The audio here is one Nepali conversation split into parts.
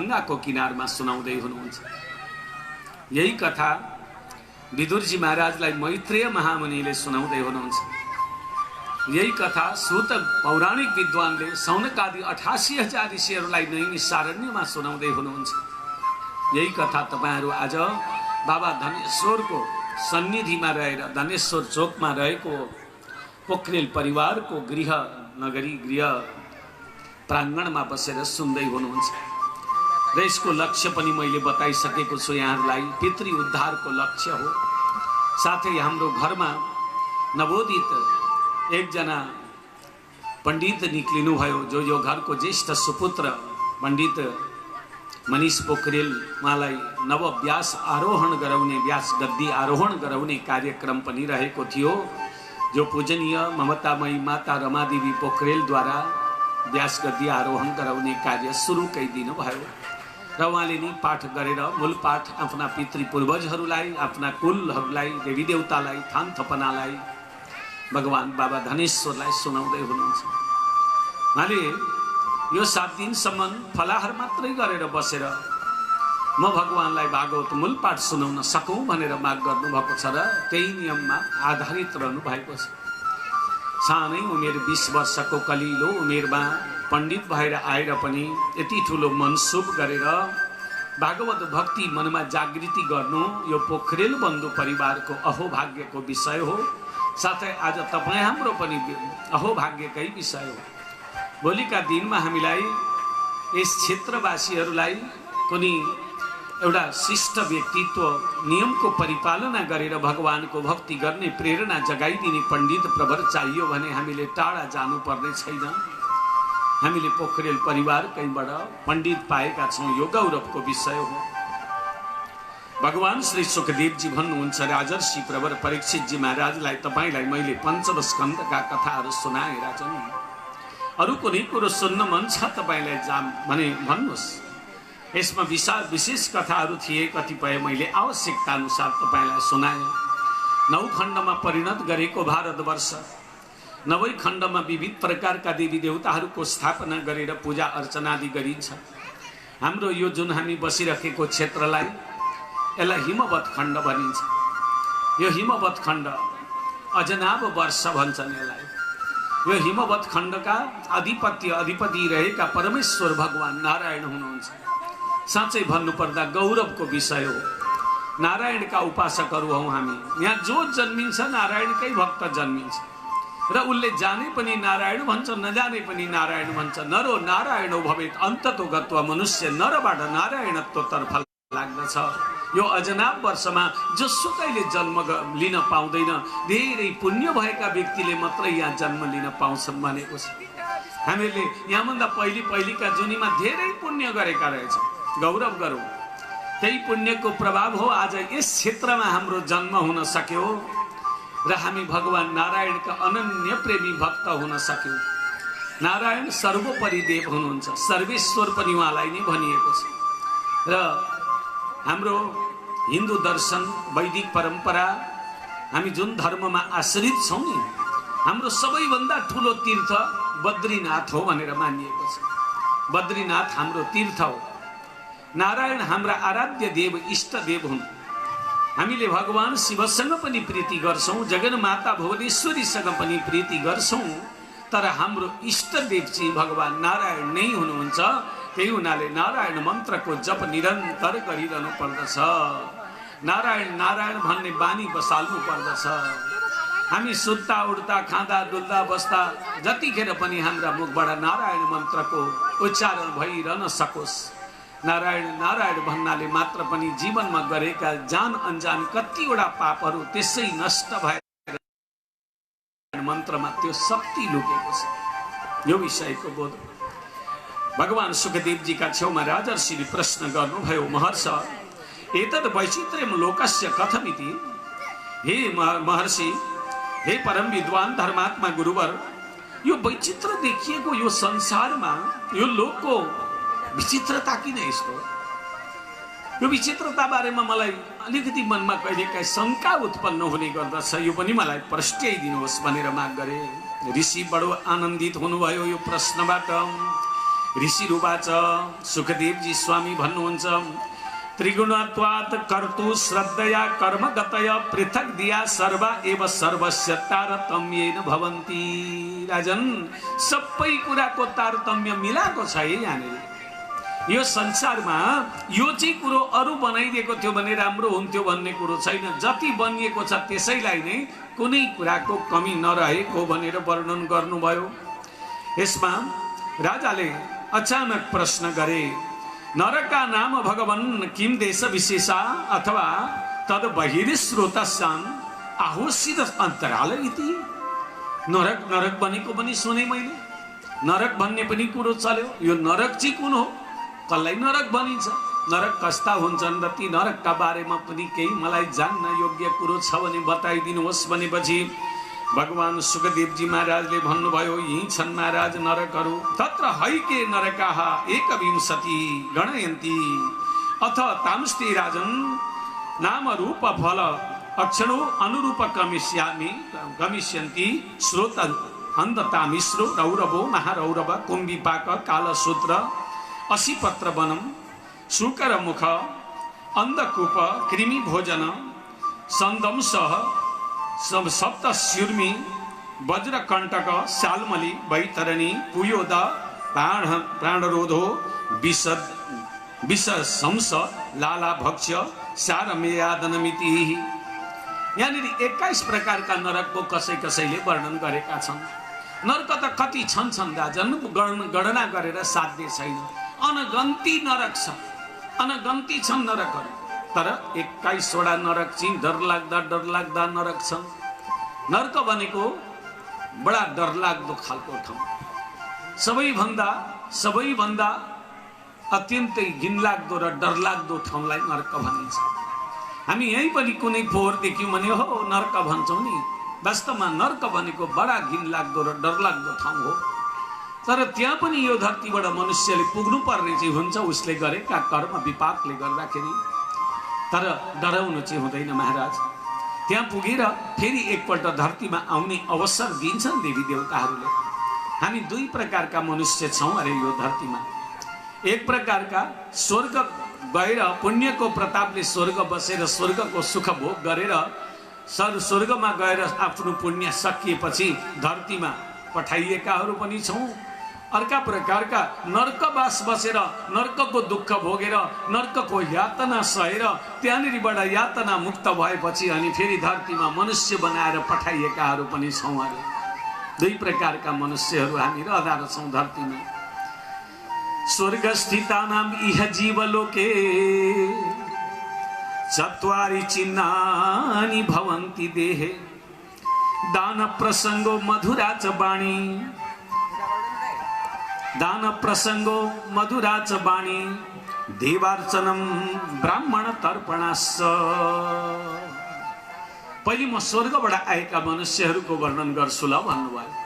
गंगाको किनारमा सुनाउँदै हुनुहुन्छ। यही कथा विदुरजी महाराजलाई मैत्रेय महामुनिले सुनाउँदै हुनुहुन्छ। यही कथा सूत पौराणिक विद्वानले सौनकादि 88,000 ऋषिहरूलाई नैमिषारण्यमा सुनाउँदै हुनुहुन्छ। यही कथा तपाईहरू आज बाबा धनेश्वरको सन्निधिमा रहेर धनेश्वर चोकमा रहेको पोखरेल परिवारको गृह नगरी गृह प्राङ्गणमा बसेर सुन्दै हुनुहुन्छ। र यसको लक्ष्य पनि मैले बताइसकेको छु यहाँहरूलाई, पितृ उद्धारको लक्ष्य हो। साथै हाम्रो घरमा नवोदित एकजना पण्डित निक्लिनु भयो, जो यो घरको ज्येष्ठ सुपुत्र पण्डित मनिष पोखरेल, उहाँलाई नव व्यास आरोहण गराउने, व्यास गद्दी आरोहण गराउने कार्यक्रम पनि रहेको थियो, जो पूजनीय ममतामयी माता रमादेवी पोखरेलद्वारा व्यास गद्दी आरोहण गराउने कार्य सुरु दिनु भयो। र उहाँले नि पाठ गरेर मूल पाठ आफ्ना पितृ पूर्वजहरूलाई, आफ्ना कुलहरूलाई, देवी देवतालाई, थान थपनालाई, भगवान बाबा धनेश्वरलाई सुनाउँदै हुनुहुन्छ। उहाँले यो 7 दिनसम्म फलाहार मात्रै गरेर बसेर म भगवानलाई भागवत मूल पाठ सुनाउन सकौँ भनेर माग गर्नुभएको छ र त्यही नियममा आधारित रहनु भएको छ। सानै उमेर 20 वर्षको कलिलो उमेरमा पण्डित भएर आएर पनि यति ठुलो मनसुब गरेर भागवत भक्ति मनमा जागृति गर्नु यो पोखरेल बन्धु परिवारको अहोभाग्यको विषय हो। साथै आज तपाईँ हाम्रो पनि अहोभाग्यकै विषय हो। भोलिका दिनमा हामीलाई यस क्षेत्रवासीहरूलाई कुनै एउटा शिष्ट व्यक्तित्व नियमको परिपालना गरेर भगवानको भक्ति गर्ने प्रेरणा जगाइदिने पण्डित प्रवर चाहियो भने हामीले टाढा जानुपर्ने छैन। हामीले पोखरेल परिवारकैबाट पण्डित पाएका छौँ, यो गौरवको विषय हो। भगवान श्री सुखदेवजी भन्नुहुन्छ, राजर्षि प्रवर परीक्षितजी महाराजलाई तपाईँलाई मैले पञ्चम स्कन्धका कथाहरू सुनाए राजन, अरू कुनै कुरो सुन्न मन छ तपाईँलाई भने भन्नुहोस्। यसमा विशेष कथाहरू थिए, कतिपय मैले आवश्यकता अनुसार तपाईँलाई सुनाएँ। 9 खण्डमा परिणत गरेको भारतवर्ष, 9 खण्डमा विविध प्रकारका देवी देवताहरूको स्थापना गरेर पूजा अर्चनादि गरिन्छ। हाम्रो यो जुन हामी बसिरहेको क्षेत्रलाई यसलाई हिमवत खण्ड भनिन्छ। यो हिमवत खण्ड अजनाब वर्ष भन्छन् यसलाई। यो हिमवत खण्डका अधिपति रहेका परमेश्वर भगवान नारायण हुनुहुन्छ। साँच्चै भन्नुपर्दा गौरवको विषय हो। नारायणका उपासकहरू हौँ हामी। यहाँ जो जन्मिन्छ नारायणकै भक्त जन्मिन्छ र उसले जाने पनि नारायण भन्छ, नजाने पनि नारायण भन्छ। नरो नारायणो भवेत् अन्ततो गत्वा मनुष्य नरबाट नारायणत्वतर्फ लाग्दछ। यो अजनाब वर्षमा जोसुकैले जन्म लिन पाउँदैन, धेरै पुण्य भएका व्यक्तिले मात्रै यहाँ जन्म लिन पाउँछन् भनेको छ। हामीले यहाँभन्दा पहिलेका जुनीमा धेरै पुण्य गरेका रहेछौँ, गौरव गरौँ। त्यही पुण्यको प्रभाव हो आज यस क्षेत्रमा हाम्रो जन्म हुन सक्यो र हामी भगवान नारायणका अनन्य प्रेमी भक्त हुन सक्यौँ। नारायण सर्वोपरि देव हुनुहुन्छ, सर्वेश्वर पनि उहाँलाई नै भनिएको छ। र हाम्रो हिन्दू दर्शन, वैदिक परम्परा, हामी जुन धर्ममा आश्रित छौँ नि, हाम्रो सबैभन्दा ठुलो तीर्थ बद्रीनाथ हो भनेर मानिएको छ। बद्रीनाथ हाम्रो तीर्थ हो। नारायण हाम्रा आराध्य देव, इष्ट देव हुन्। हामीले भगवान शिवसँग पनि प्रीति गर्छौँ, जगन्माता भुवनेश्वरीसँग पनि प्रीति गर्छौँ, तर हाम्रो इष्ट देव चाहिँ भगवान नारायण नै हुनुहुन्छ। त्यही हुनाले नारायण मन्त्रको जप निरन्तर गरिरहनु पर्दछ। नारायण नारायण भन्ने बानी बसाल्नु पर्दछ। हामी सुत्दा उठ्दा खाँदा डुल्दा बस्दा जतिखेर पनि हाम्रा मुखबाट नारायण मन्त्रको उच्चारण भइरहन सकोस्। नारायण नारायण भन्नाले मात्र पनि जीवनमा गरेका जान अनजान कतिवटा पापहरू त्यसै नष्ट भएर मन्त्रमा त्यो शक्ति लुकेको छ। यो विषयको बोध भगवान सुखदेवजीका छेउमा राजर्षिले प्रश्न गर्नुभयो, महर्ष एतद् वैचित्र्यं लोकस्य कथमिति। हे महर्षि, हे परम विद्वान धर्मात्मा गुरुवर, यो वैचित्र देखिएको यो संसारमा यो लोकको विचित्रता किन यस्तो? यो विचित्रता बारेमा मलाई अलिकति मनमा कहिलेकाहीँ शङ्का उत्पन्न हुने गर्दछ। यो पनि मलाई प्रस्ट्याइदिनुहोस् भनेर माग गरे। ऋषि बडो आनन्दित हुनुभयो यो प्रश्नबाट। ऋषिरुवाच सुखदेवजी स्वामी भन्नुहुन्छ त्रिगुणत्वात् कर्तु श्रद्धया कर्मगतय पृथक दिया सर्वा एव सर्वस्य तारतम्येन भवन्ति। राजन सबै कुराको तारतम्य मिलाएको छ है यहाँनिर। यो संसारमा यो चाहिँ कुरो अरू बनाइदिएको थियो भने राम्रो हुन्थ्यो भन्ने कुरो छैन। जति बनिएको छ त्यसैलाई नै कुनै कुराको कमी नरहेको भनेर वर्णन गर्नुभयो। यसमा राजाले अचानक प्रश्न गरे नरका नाम भगवन् किम देश विशेषा अथवा तद बहिर्स्रोतस्यान् आहोसित अन्तराल इति। नरक नरक बनेको पनि सुने मैले, नरक भन्ने पनि कुरो चल्यो। यो नरक चाहिँ कुन हो, कसलाई नरक भनिन्छ, नरक कस्ता हुन्छन् र ती नरकका बारेमा पनि केही मलाई जान्न योग्य कुरो छ भने बताइदिनुहोस् भनेपछि भगवान सुखदेवजी महाराजले भन्नुभयो यही छन् महाराज नरकहरू। तत्र हैके नरकाः एकविंशति गणयन्ति अथ तांस्ते राजन नाम रूप फल अक्षणो अनुरूप गमिष्यन्ति श्रोत अन्धतामिश्रो रौरवो महारौरव कुम्भिपाक कालसूत्र असिपत्र वनम शुकर मुख अंधकूप कृमि भोजन संदंसह सप्त स्यूर्मी वज्रकंटक शालमली वैतरणी कुयोद प्राणरोधो विष शंस लाला भक्ष्य सारमेयादनमिति। यहाँनिर 21 प्रकारका नरकको कसै कसैले वर्णन गरेका छन्। नरक त कति छन् राजन गणना गरेर साध्य छैन। अनगन्ती नरक छ, अनगन्ती छन् नरकहरू। तर 21 वटा नरक चाहिँ डरलाग्दा नरक छन्। नरक भनेको बडा डरलाग्दो खालको ठाउँ, सबैभन्दा अत्यन्तै घिनलाग्दो र डरलाग्दो ठाउँलाई नरक भनिन्छ। हामी यही पनि कुनै फोहोर देख्यौँ भने हो नरक भन्छौँ नि, वास्तवमा नरक भनेको बडा घिनलाग्दो र डरलाग्दो ठाउँ हो। तर त्यहाँ पनि यो धरतीबाट मनुष्यले पुग्नु पर्ने चाहिँ हुन्छ उसले गरेका कर्म विपाकले गर्दाखेरि। तर डराउनु चाहिँ हुँदैन महाराज। त्यहाँ पुगेर फेरि एकपल्ट धरतीमा आउने अवसर दिन्छन् देवी देवताहरूले। हामी 2 प्रकारका मनुष्य छौँ अरे यो धरतीमा। एक प्रकारका स्वर्ग गएर पुण्यको प्रतापले स्वर्ग बसेर स्वर्गको सुख भोग गरेर स्वर्गमा गएर आफ्नो पुण्य सकिएपछि धरतीमा पठाइएकाहरू पनि छौँ। अर्का प्रकारका नरकवास बसेर नरकको दुःख भोगेर नरकको यातना सहेर त्यहाँनिरबाट यातना मुक्त भएपछि अनि फेरि धरतीमा मनुष्य बनाएर पठाइएकाहरू पनि छौँ अरे। 2 प्रकारका मनुष्यहरू हामी रहँदा छौँ धरतीमा। स्वर्ग स्थितानाम इह जीवलोके चत्वारि चिन्हानि भवन्ति देहे दान प्रसंगो मधुरा च वाणी दान प्रसंगो मधुरा च वाणी देवार्चनम ब्राह्मण तर्पणाश्च। पहिले म स्वर्गबाट आएका मनुष्यहरूको वर्णन गर्छु ल भन्नुभयो।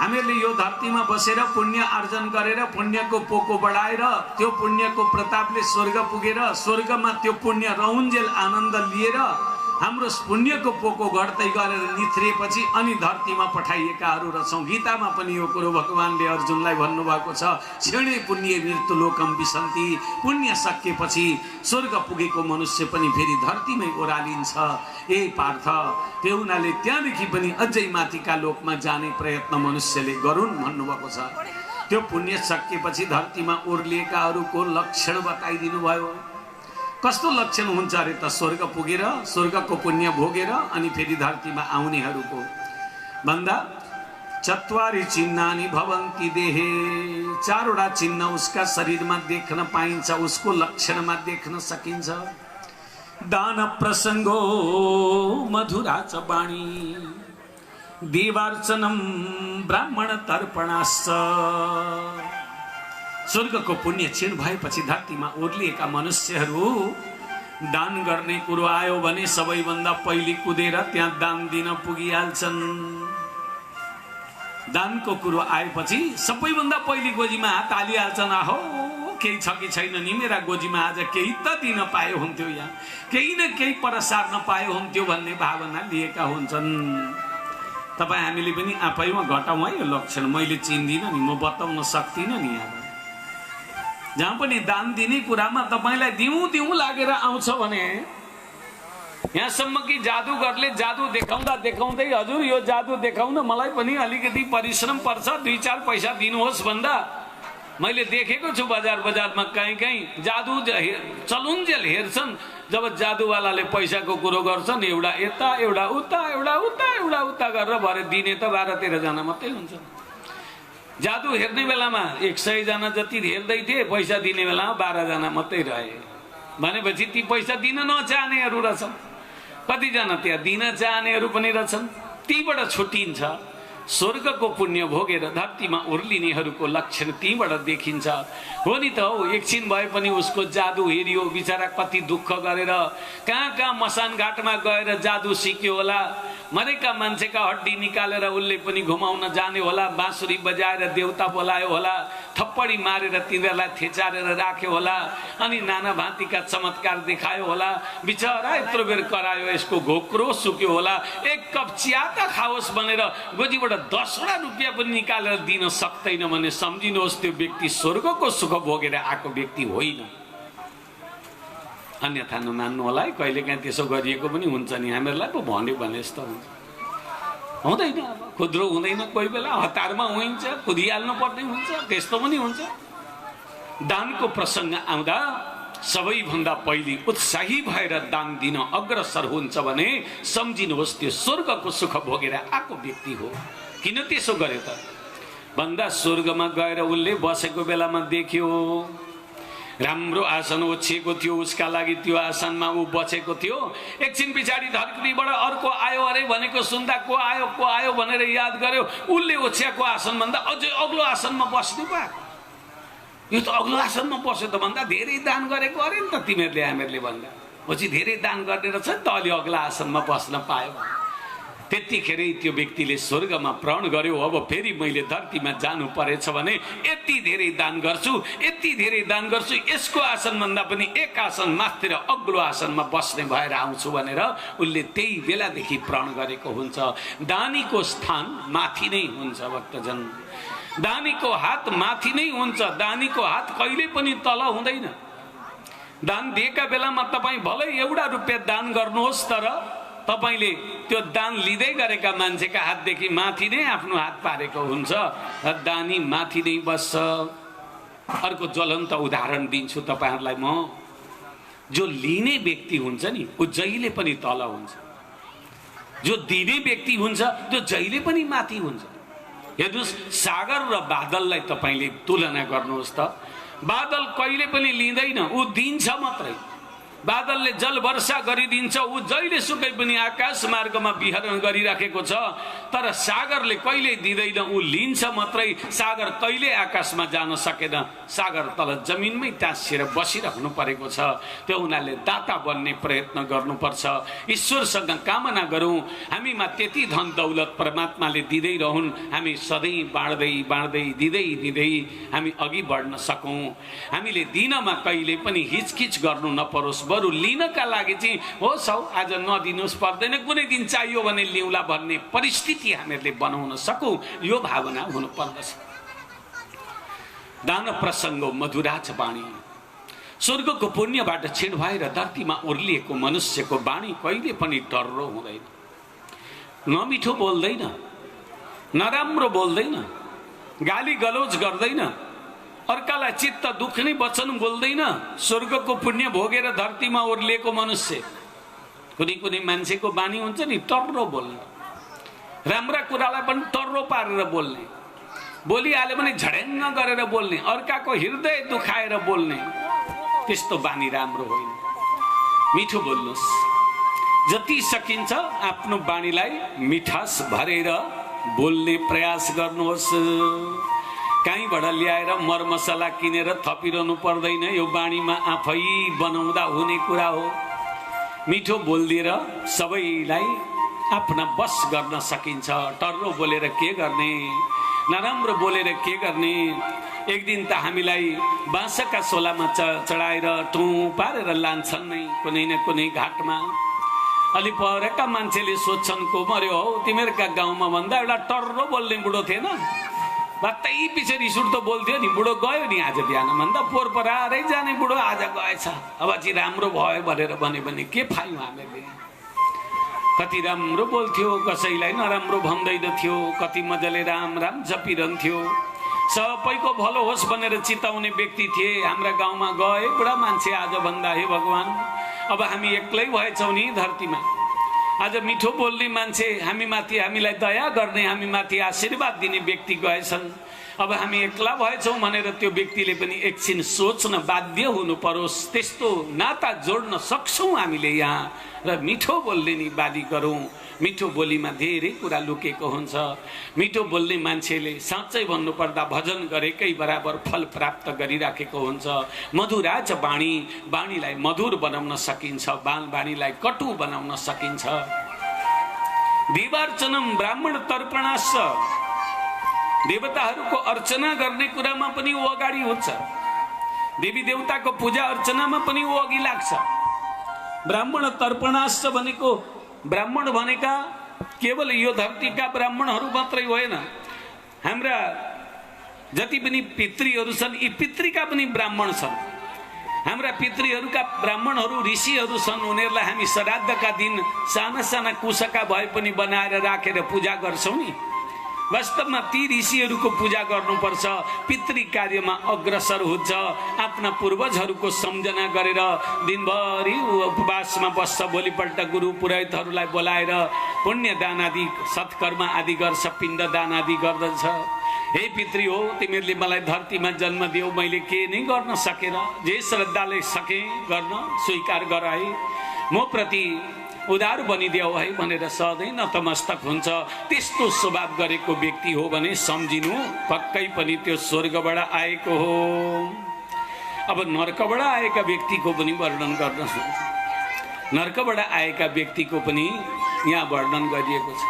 हामीहरूले यो धरतीमा बसेर पुण्य आर्जन गरेर पुण्यको पोको बढाएर त्यो पुण्यको प्रतापले स्वर्ग पुगेर स्वर्गमा त्यो पुण्य रहुन्जेल आनन्द लिएर हाम्रो पुण्यको पोको घट्दै गरेर निथ्रिएपछि अनि धरतीमा पठाइएकाहरू रहेछौँ। गीतामा पनि यो कुरो भगवानले अर्जुनलाई भन्नुभएको छ क्षणे पुण्य मृत्यु लोकम विसन्ति। पुण्य सकिएपछि स्वर्ग पुगेको मनुष्य पनि फेरि धरतीमै ओह्रालिन्छ। ए पार्थ त्यो हुनाले त्यहाँदेखि पनि अझै माथिका लोकमा जाने प्रयत्न मनुष्यले गरून् भन्नुभएको छ। त्यो पुण्य सकिएपछि धरतीमा ओर्लिएकाहरूको लक्षण बताइदिनु भयो। कस्तो लक्षण हुन्छ अरे त स्वर्ग पुगेर स्वर्गको पुण्य भोगेर अनि फेरि धरतीमा आउनेहरूको भन्दा चत्वारि चिन्हानि भवन्ति देहे। 4 वटा चिन्ह उसका शरीरमा देख्न पाइन्छ, उसको लक्षणमा देख्न सकिन्छ। दान प्रसंगो मधुरा च वाणी देवार्चनम ब्राह्मण तर्पणाश्च। स्वर्गको पुण्य क्षीण भएपछि धरतीमा ओर्लिएका मनुष्यहरू दान गर्ने कुरो आयो भने सबैभन्दा पहिले कुदेर त्यहाँ दान दिन पुगिहाल्छन्। दानको कुरो आएपछि सबैभन्दा पहिले गोजीमा हात हालिहाल्छन्। आहो केही छ कि छैन नि मेरा गोजीमा आज केही त दिन पाए हुन्थ्यो, यहाँ केही न केही परसार्न पाए हुन्थ्यो भन्ने भावना लिएका हुन्छन्। तपाईँ हामीले पनि आफैमा घटाउँ है यो लक्षण। मैले चिन्दिनँ नि, म बताउन सक्दिनँ नि यहाँ। जहाँ पनि दान दिने कुरामा तपाईलाई दिउँ दिउँ लागेर आउँछ भने यहाँसम्म कि जादुगरले जादु देखाउँदा देखाउँदै हजुर यो जादु देखाउन मलाई पनि अलिकति परिश्रम पर्छ, 2-4 पैसा दिनुहोस् भन्दा मैले देखेको छु बजारमा कहीँ जादु चलुन्जेल हेर्छन्। जब जादुवालाले पैसाको कुरो गर्छन् एउटा यता एउटा उता एउटा उता एउटा उता गरेर भरे दिने त 12-13 जना मात्रै हुन्छ। जादु हेर्ने बेलामा 100 जना जति हेर्दै थिए, पैसा दिने बेलामा 12 जना मात्रै रहे भनेपछि ती पैसा दिन नचाहनेहरू रहेछन्। कतिजना त्यहाँ दिन चाहनेहरू पनि रहेछन्। तीबाट छुटिन्छ। स्वर्गको पुण्य भोगेर धरतीमा उर्लिनेहरूको लक्षण तीबाट देखिन्छ। हो नि त हौ, एकछिन भए पनि उसको जादु हेरियो, बिचरा कति दुःख गरेर कहाँ मसान घाटमा गएर जादु सिक्यो होला। मरेका मान्छेका हड्डी निकालेर उसले पनि घुमाउन जाने होला, बाँसुरी बजाएर देउता बोलायो होला, थप्पडी मारेर तिनीहरूलाई थेचारेर राख्यो होला, अनि नाना भाँतीका चमत्कार देखायो होला। बिचरा यत्रो बेर करायो, यसको घोक्रो सुक्यो होला। एक कप चिया त खाओस् भनेर गोजीबाट 10 रुपियाँ पनि निकालेर दिन सक्दैन भने सम्झिनुहोस् त्यो व्यक्ति स्वर्गको सुख भोगेर आएको व्यक्ति होइन। अन्यथा नमान्नु होला है, कहिलेकाहीँ त्यसो गरिएको पनि हुन्छ नि। हामीहरूलाई पो भन्यो भने यस्तो हुन्छ, हुँदैन। खुद्रो हुँदैन, कोही बेला हतारमा हुन्छ, कुदिहाल्नु पर्ने हुन्छ, त्यस्तो पनि हुन्छ। दानको प्रसङ्ग आउँदा सबैभन्दा पहिले उत्साही भएर दान दिन अग्रसर हुन्छ भने सम्झिनुहोस् त्यो स्वर्गको सुख भोगेर आएको व्यक्ति हो। किन त्यसो गरे त भन्दा स्वर्गमा गएर उसले बसेको बेलामा देख्यो राम्रो आसन ओछिएको थियो, उसका लागि त्यो आसनमा ऊ बसेको थियो। एकछिन पछाडि धरतीबाट अर्को आयो अरे भनेको सुन्दा को आयो भनेर याद गर्यो। उसले ओछ्याएको आसन भन्दा अझै अग्लो आसनमा बस्नु पा, यो त अग्लो आसनमा बस्यो त भन्दा धेरै दान गरेको अरे नि त तिमीहरूले हामीहरूले भन्दा पछि धेरै दान गर्ने रहेछ नि त अलि अग्ला आसनमा बस्न पायो। त्यतिखेरै त्यो व्यक्तिले स्वर्गमा प्रण गर्यो, अब फेरि मैले धरतीमा जानु परेछ भने यति धेरै दान गर्छु, यति धेरै दान गर्छु, यसको आसन भन्दा पनि एक आसन माथि र अग्लो आसनमा बस्ने भएर आउँछु भनेर उसले त्यही बेलादेखि प्रण गरेको हुन्छ। दानीको स्थान माथि नै हुन्छ भक्तजन, दानीको हात माथि नै हुन्छ। दानीको हात कहिले पनि तल हुँदैन। दान दिएका बेलामा तपाईँ भलै एउटा रुपियाँ दान गर्नुहोस्, तर तपाईले त्यो दान लिँदै गरेका मान्छेका हातदेखि माथि नै आफ्नो हात पारेको हुन्छ र दानी माथि नै बस्छ। अर्को ज्वलन्त उदाहरण दिन्छु तपाईहरुलाई म। जो लिने व्यक्ति हुन्छ नि ऊ जहिले पनि तल हुन्छ, जो दिने व्यक्ति हुन्छ त्यो जहिले पनि माथि हुन्छ। हेर्नुस्, सागर र बादललाई तपाईले तुलना गर्नुहोस् त। बादल कहिले पनि लिँदैन, ऊ दिन्छ मात्रै। बादलले जल वर्षा गरिदिन्छ, ऊ जहिले सुकै पनि आकाश मार्गमा विहरण गरिराखेको छ। तर सागरले कहिले दिँदैन, ऊ लिन्छ मात्रै। सागर कहिले आकाशमा जान सकेन, सागर तल जमिनमै टाँसिएर बसिरहनु परेको छ। त्यो हुनाले दाता बन्ने प्रयत्न गर्नुपर्छ। ईश्वरसँग कामना गरौँ हामीमा त्यति धन दौलत परमात्माले दिँदै रहन्, हामी सधैँ बाँड्दै बाँड्दै दिँदै दिँदै हामी अघि बढ्न सकौँ। हामीले दिनमा कहिले पनि हिचकिच गर्नु नपरोस्, बरु लिनका लागि चाहिँ होस् हौ आज नदिनुहोस् पर्दैन, कुनै दिन चाहियो भने लिउँला भन्ने परिस्थिति हामीहरूले बनाउन सकौँ, यो भावना हुनुपर्दछ। दान प्रसङ्ग मधुराज बाणी, स्वर्गको पुण्यबाट क्षीण भएर धरतीमा उर्लिएको मनुष्यको बाणी कहिले पनि टर्रो हुँदैन। नमिठो बोल्दैन, नराम्रो बोल्दैन, गाली गलौज गर्दैन, अर्कालाई चित्त दुख्ने वचन बोल्दैन। स्वर्गको पुण्य भोगेर धरतीमा ओर्लिएको मनुष्य, कुनै कुनै मान्छेको बानी हुन्छ नि टर्रो बोल्ने, राम्रा कुरालाई पनि टर्रो पारेर बोल्ने, बोलिहाल्यो भने झड्याङ्ग गरेर बोल्ने, अर्काको हृदय दुखाएर बोल्ने, त्यस्तो बानी राम्रो होइन। मिठो बोल्नुहोस्, जति सकिन्छ आफ्नो बानीलाई मिठास भरेर बोल्ने प्रयास गर्नुहोस्। कहीँबाट ल्याएर मरमसला किनेर थपिरहनु पर्दैन, यो बाणीमा आफै बनाउँदा हुने कुरा हो। मिठो बोलिदिएर सबैलाई आफ्ना बस गर्न सकिन्छ। टर्रो बोलेर के गर्ने, नराम्रो बोलेर के गर्ने। एक दिन त हामीलाई बाँसका सोलामा चढाएर टुँ पारेर लान्छन् नै कुनै न कुनै घाटमा। अलि परेका मान्छेले सोध्छन् को मर्यो हौ तिमीहरूका गाउँमा भन्दा एउटा टर्रो बोल्ने बुढो थिएन, भत्तै पछि रिस उठ्दो बोल्थ्यो नि, बुढो गयो नि आज बिहान भन्दा पोहोर परारै जाने बुढो आज गएछ, अब चाहिँ राम्रो भयो भनेर भन्यो भने के पायौँ हामीले। कति राम्रो बोल्थ्यो, कसैलाई नराम्रो भन्दैन थियो, कति मजाले राम राम जपिरहन्थ्यो, सबैको भलो होस् भनेर चिताउने व्यक्ति थिए। हाम्रा गाउँमा गए बुढा मान्छे आज भन्दा हे भगवान अब हामी एक्लै भएछौँ नि धरतीमा। आज मिठो बोल्ने मान्छे हामी माथि, हामीलाई दया गर्ने, हामी माथि आशीर्वाद दिने व्यक्ति गएछन्। अब हामी एक्ला भएछौँ भनेर त्यो व्यक्तिले पनि एकछिन सोच्न बाध्य हुनु परोस्। त्यस्तो नाता जोड्न सक्छौँ हामीले यहाँ, र मिठो बोल्ने नि बानी गरौँ। मिठो बोलीमा धेरै कुरा लुकेको हुन्छ। मिठो बोल्ने मान्छेले साँच्चै भन्नुपर्दा भजन गरेकै बराबर फल प्राप्त गरिराखेको हुन्छ। मधुराज बाणी, बाणीलाई मधुर बनाउन सकिन्छ, बाणीलाई कटु बनाउन सकिन्छ। देवार्चनम ब्राह्मण तर्पणाश्च, देवताहरूको अर्चना गर्ने कुरामा पनि ऊ अगाडि हुन्छ। देवी देवताको पूजा अर्चनामा पनि ऊ अघि लाग्छ। ब्राह्मण तर्पणाश्च भनेको ब्राह्मण भनेका केवल यो धरतीका ब्राह्मणहरू मात्रै होइन, हाम्रा जति पनि पितृहरू छन् यी पितृका पनि ब्राह्मण छन्। हाम्रा पितृहरूका ब्राह्मणहरू ऋषिहरू छन्। उनीहरूलाई हामी श्राद्धका दिन साना साना कुसका भए पनि बनाएर राखेर पूजा गर्छौँ नि। वास्तवमा ती ऋषिहरूको पूजा गर्नुपर्छ, पितृ कार्यमा अग्रसर हुन्छ। आफ्ना पूर्वजहरूको सम्झना गरेर दिनभरि उपवासमा बस्छ। भोलिपल्ट गुरु पुरोहितहरूलाई बोलाएर पुण्यदान आदि सत्कर्म आदि गर्छ, पिण्डदान आदि गर्दछ। हे पितृ हो, तिमीहरूले मलाई धरतीमा जन्म दियो, मैले के नै गर्न सकेर जे श्रद्धाले सकेँ गर्न स्वीकार गराए, म प्रति उदार बनिदेऊ है भनेर सधैँ नतमस्तक हुन्छ। त्यस्तो स्वभाव गरेको व्यक्ति हो भने सम्झिनु पक्कै पनि त्यो स्वर्गबाट आएको हो। अब नर्कबाट आएका व्यक्तिको पनि वर्णन गर्न सक्छ। नर्कबाट आएका व्यक्तिको पनि यहाँ वर्णन गरिएको छ।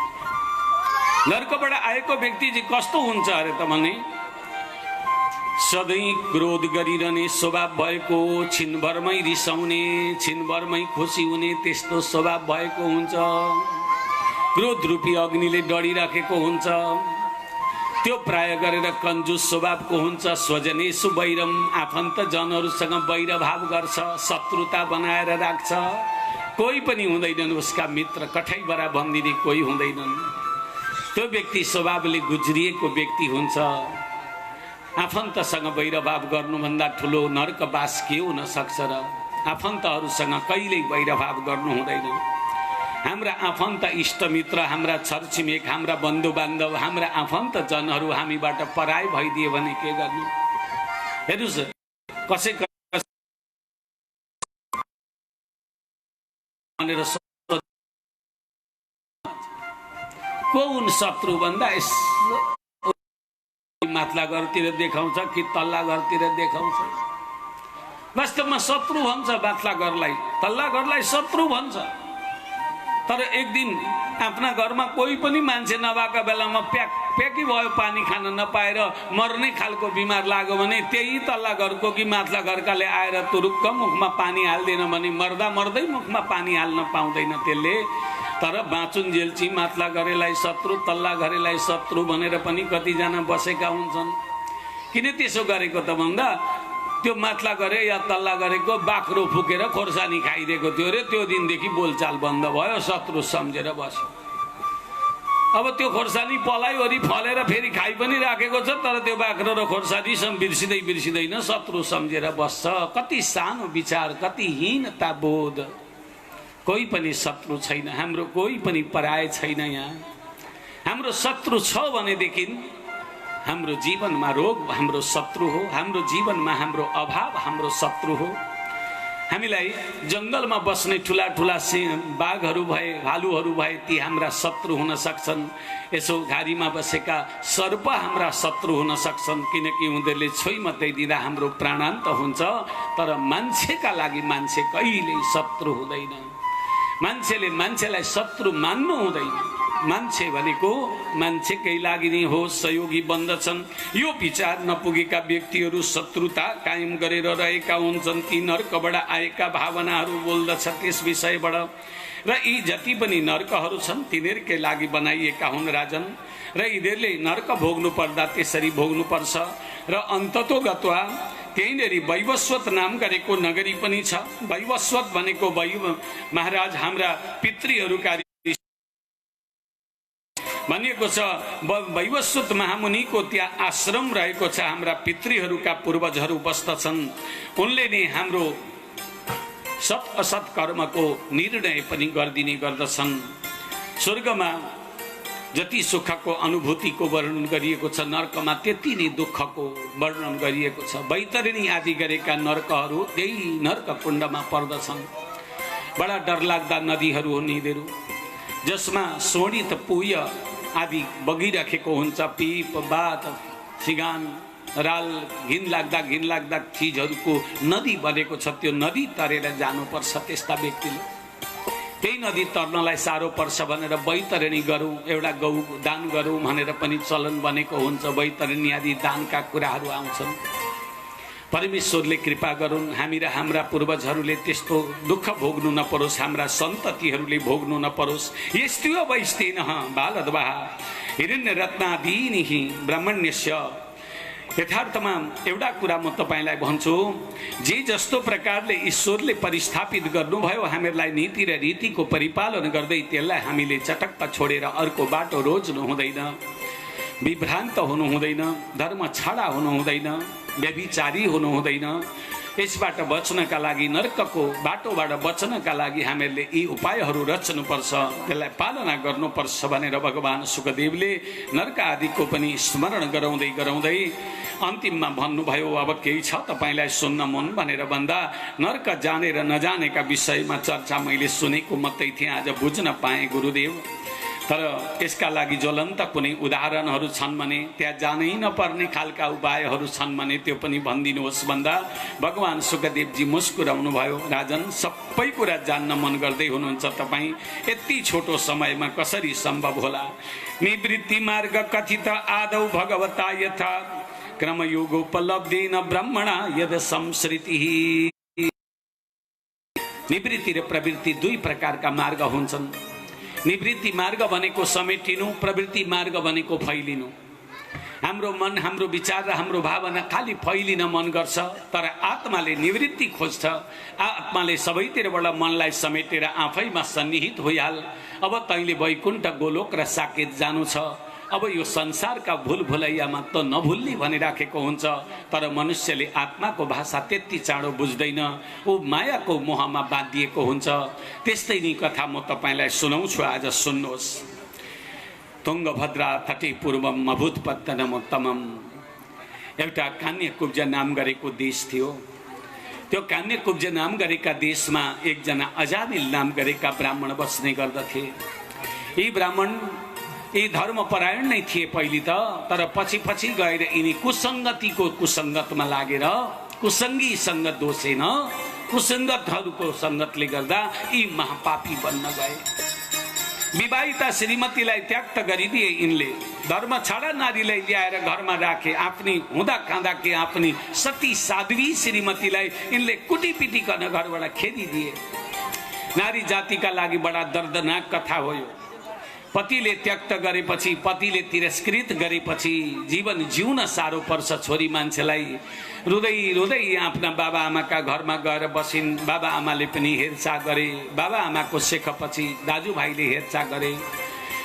नर्कबाट आएको व्यक्ति चाहिँ कस्तो हुन्छ अरे त भने सधैँ क्रोध गरिरहने स्वभाव भएको, छिनभरमै रिसाउने, छिनभरमै खुसी हुने, त्यस्तो स्वभाव भएको हुन्छ। क्रोध रूपी अग्निले डढिराखेको हुन्छ। त्यो प्राय गरेर कन्जुस स्वभावको हुन्छ। स्वजनेषु वैरम, आफन्त जनहरूसँग वैरभाव गर्छ, शत्रुता बनाएर राख्छ। कोही पनि हुँदैनन् उसका मित्र, कठैबरा भनिदिने कोही हुँदैनन्। त्यो व्यक्ति स्वभावले गुज्रिएको व्यक्ति हुन्छ। आफन्तसँग वैरभाव गर्नुभन्दा ठुलो नर्कवास के हुन सक्छ र? आफन्तहरूसँग कहिल्यै वैरभाव गर्नु हुँदैन। हाम्रा आफन्त इष्टमित्र, हाम्रा छरछिमेक, हाम्रा बन्धु बान्धव, हाम्रा आफन्त जनहरू हामीबाट पराय भइदिए भने के गर्नु? हेर्नुहोस्, कसै को हुन् शत्रु भन्दा माथला घरतिर देखाउँछ कि तल्ला घरतिर देखाउँछ। वास्तवमा शत्रु भन्छ माथला घरलाई, तल्ला घरलाई शत्रु भन्छ। तर एक दिन आफ्ना घरमा कोही पनि मान्छे नभएका बेलामा प्याकी भयो, पानी खान नपाएर मर्ने खालको बिमार लाग्यो भने त्यही तल्ला घरको कि माथला घरकाले आएर तुरुक्क मुखमा पानी हाल्दैन भने मर्दा मर्दै मुखमा पानी हाल्न पाउँदैन त्यसले। तर बाँचुन्जेल चाहिँ माथला घरेलाई शत्रु, तल्ला घरेलाई शत्रु भनेर पनि कतिजना बसेका हुन्छन्। किन त्यसो गरेको त भन्दा त्यो माथला घरे या तल्ला घरेको बाख्रो फुकेर खोर्सानी खाइदिएको थियो रे, त्यो दिनदेखि बोलचाल बन्द भयो, शत्रु सम्झेर बस्यो। अब त्यो खोर्सानी पलाइवरी फलेर फेरि खाइ पनि राखेको छ, तर त्यो बाख्रो र खोर्सानी बिर्सिँदैन, शत्रु सम्झेर बस्छ। कति सानो विचार, कति हीनता बोध। कोही पनि शत्रु छैन, हाम्रो कोही पनि पराय छैन। यहाँ हाम्रो शत्रु छ भनेदेखि हाम्रो जीवनमा रोग हाम्रो शत्रु हो, हाम्रो जीवनमा हाम्रो अभाव हाम्रो शत्रु हो। हामीलाई जङ्गलमा बस्ने ठुला ठुला बाघहरू भए, भालुहरू भए, ती हाम्रा शत्रु हुन सक्छन्। यसो घारीमा बसेका सर्प हाम्रा शत्रु हुन सक्छन्, किनकि उनीहरूले छोइ मात्रै दिँदा हाम्रो प्राणान्त हुन्छ। तर मान्छेका लागि मान्छे कहिल्यै शत्रु हुँदैन। मान्छेले मान्छेलाई शत्रु मान्नु हुँदैन। मान्छे भनेको मान्छेकै लागि नै हो, सहयोगी बन्दछन्। यो विचार नपुगेका व्यक्तिहरू शत्रुता कायम गरेर रहेका हुन्छन्। ती नर्कबाट आएका भावनाहरू बोल्दछ त्यस विषयबाट, र यी जति पनि नर्कहरू छन् तिनीहरूकै लागि बनाइएका हुन् राजन, र यिनीहरूले नर्क भोग्नु पर्दा त्यसरी भोग्नुपर्छ। र अन्ततोगत्वा त्यहीँनेरि वैवस्वत नाम गरेको नगरी पनि छ। वैवस्वत भनेको महाराज हाम्रा पितृहरूका भनिएको छ। वैवस्वत महामुनिको त्यहाँ आश्रम रहेको छ, हाम्रा पितृहरूका पूर्वजहरू बस्दछन्। उनले नै हाम्रो सत असत कर्मको निर्णय पनि गरिदिने गर्दछन्। स्वर्गमा जति सुखको अनुभूतिको वर्णन गरिएको छ, नर्कमा त्यति नै दुःखको वर्णन गरिएको छ। बैतरणी आदि गरेका नर्कहरू त्यही नर्क कुण्डमा पर्दछन्। बडा डरलाग्दा नदीहरू हुन् यिनीहरू, जसमा सोडित पुय आदि बगिरहेको हुन्छ। पिप बात सिगान राल घिनलाग्दा चिजहरूको नदी बनेको छ। त्यो नदी तरेर जानुपर्छ त्यस्ता व्यक्तिले। त्यही नदी तर्नलाई साह्रो पर्छ भनेर बैतरणी गरौँ, एउटा गौ दान गरौँ भनेर पनि चलन बनेको हुन्छ। बैतरणी आदि दानका कुराहरू आउँछन्। परमेश्वरले कृपा गरून्, हामी र हाम्रा पूर्वजहरूले त्यस्तो दुःख भोग्नु नपरोस्, हाम्रा सन्ततिहरूले भोग्नु नपरोस्। यस्तो वैस्तेन बालद्वाह हिरण्य रत्नादीनिहि ब्राह्मण्यस्य। यथार्थमा एउटा कुरा म तपाईलाई भन्छु, जे जस्तो प्रकारले ईश्वरले परिस्थापित गर्नुभयो हामीलाई नीति र रीतिको परिपालन गर्दै, त्यसलाई हामीले चटक्क छोडेर अर्को बाटो रोज्नु हुँदैन, विभ्रान्त हुनु हुँदैन, धर्म छाडा हुनु हुँदैन, व्यभिचारी हुनु हुँदैन। यसबाट बच्नका लागि, नर्कको बाटोबाट बच्नका लागि हामीहरूले यी उपायहरू रच्नुपर्छ, त्यसलाई पालना गर्नुपर्छ भनेर भगवान सुखदेवले नर्क आदिको पनि स्मरण गराउँदै गराउँदै अन्तिममा भन्नुभयो, अब केही छ तपाईँलाई सुन्न मन भनेर भन्दा नर्क जाने र नजानेका विषयमा चर्चा मैले सुनेको मात्रै थिएँ, आज बुझ्न पाएँ गुरुदेव। तर यसका लागि ज्वलन्त कुनै उदाहरणहरू छन् भने, त्यहाँ जानै नपर्ने खालका उपायहरू छन् भने त्यो पनि भनिदिनुहोस् भन्दा भगवान सुखदेवजी मुस्कुराउनु भयो। राजन, सबै कुरा जान्न मन गर्दै हुनुहुन्छ तपाईँ, यति छोटो समयमा कसरी सम्भव होला? निवृत्ति मार्ग कथित आदौ भगवता यथा क्रमयोगोपलब्धेन ब्रह्मणा यद संसृति। निवृत्ति र प्रवृत्ति दुई प्रकारका मार्ग हुन्छन्। निवृत्ति मार्ग भनेको समेटिनु, प्रवृत्ति मार्ग भनेको फैलिनु। हाम्रो मन, हाम्रो विचार र हाम्रो भावना खालि फैलिन मन गर्छ, तर आत्माले निवृत्ति खोज्छ। आत्माले सबैतिरबाट मनलाई समेटेर आफैमा सन्निहित भइहाल। अब तैँले वैकुण्ठ गोलोक र साकेत जानु छ। अब यो संसारका भूल भुलैयामा त नभुल्ने भनिराखेको हुन्छ, तर मनुष्यले आत्माको भाषा त्यति चाँडो बुझ्दैन, ऊ मायाको मोहमा बाँधिएको हुन्छ। त्यस्तै नै कथा म तपाईँलाई सुनाउँछु, आज सुन्नुहोस्। तुङ्गभद्रा तटे पूर्वम अभूतपत्तनमोत्तमम। एउटा कान्यकुब्ज नाम गरेको देश थियो। त्यो कान्यकुब्ज नाम गरेका देशमा एकजना अजामिल नाम गरेका ब्राह्मण बस्ने गर्दथे। यी ब्राह्मण यी धर्मपरायण नै थिए पहिले त, तर पछि पछि गएर यिनी कुसङ्गतिको कुसङ्गतमा लागेर, कुसङ्गी सङ्गत दोषेन, कुसङ्गतहरूको सङ्गतले गर्दा यी महापापी बन्न गए। विवाहिता श्रीमतीलाई त्याग गरिदिए यिनले। धर्म छाडा नारीलाई ल्याएर घरमा राखे। आफ्नी हुँदा खाँदा के आफ्नी सती साध्वी श्रीमतीलाई यिनले कुटीपिटीकन घरबाट खेदिदिए। नारी जातिका लागि बडा दर्दनाक कथा हो यो। पतिले त्यक्त गरेपछि, पतिले तिरस्कृत गरेपछि जीवन जिउन साह्रो पर्छ छोरी मान्छेलाई। रुँदै रुँदै आफ्ना बाबाआमाका घरमा गएर बसिन्। बाबाआमाले पनि हेरचाह गरे। बाबाआमाको सेखपछि दाजुभाइले हेरचाह गरे।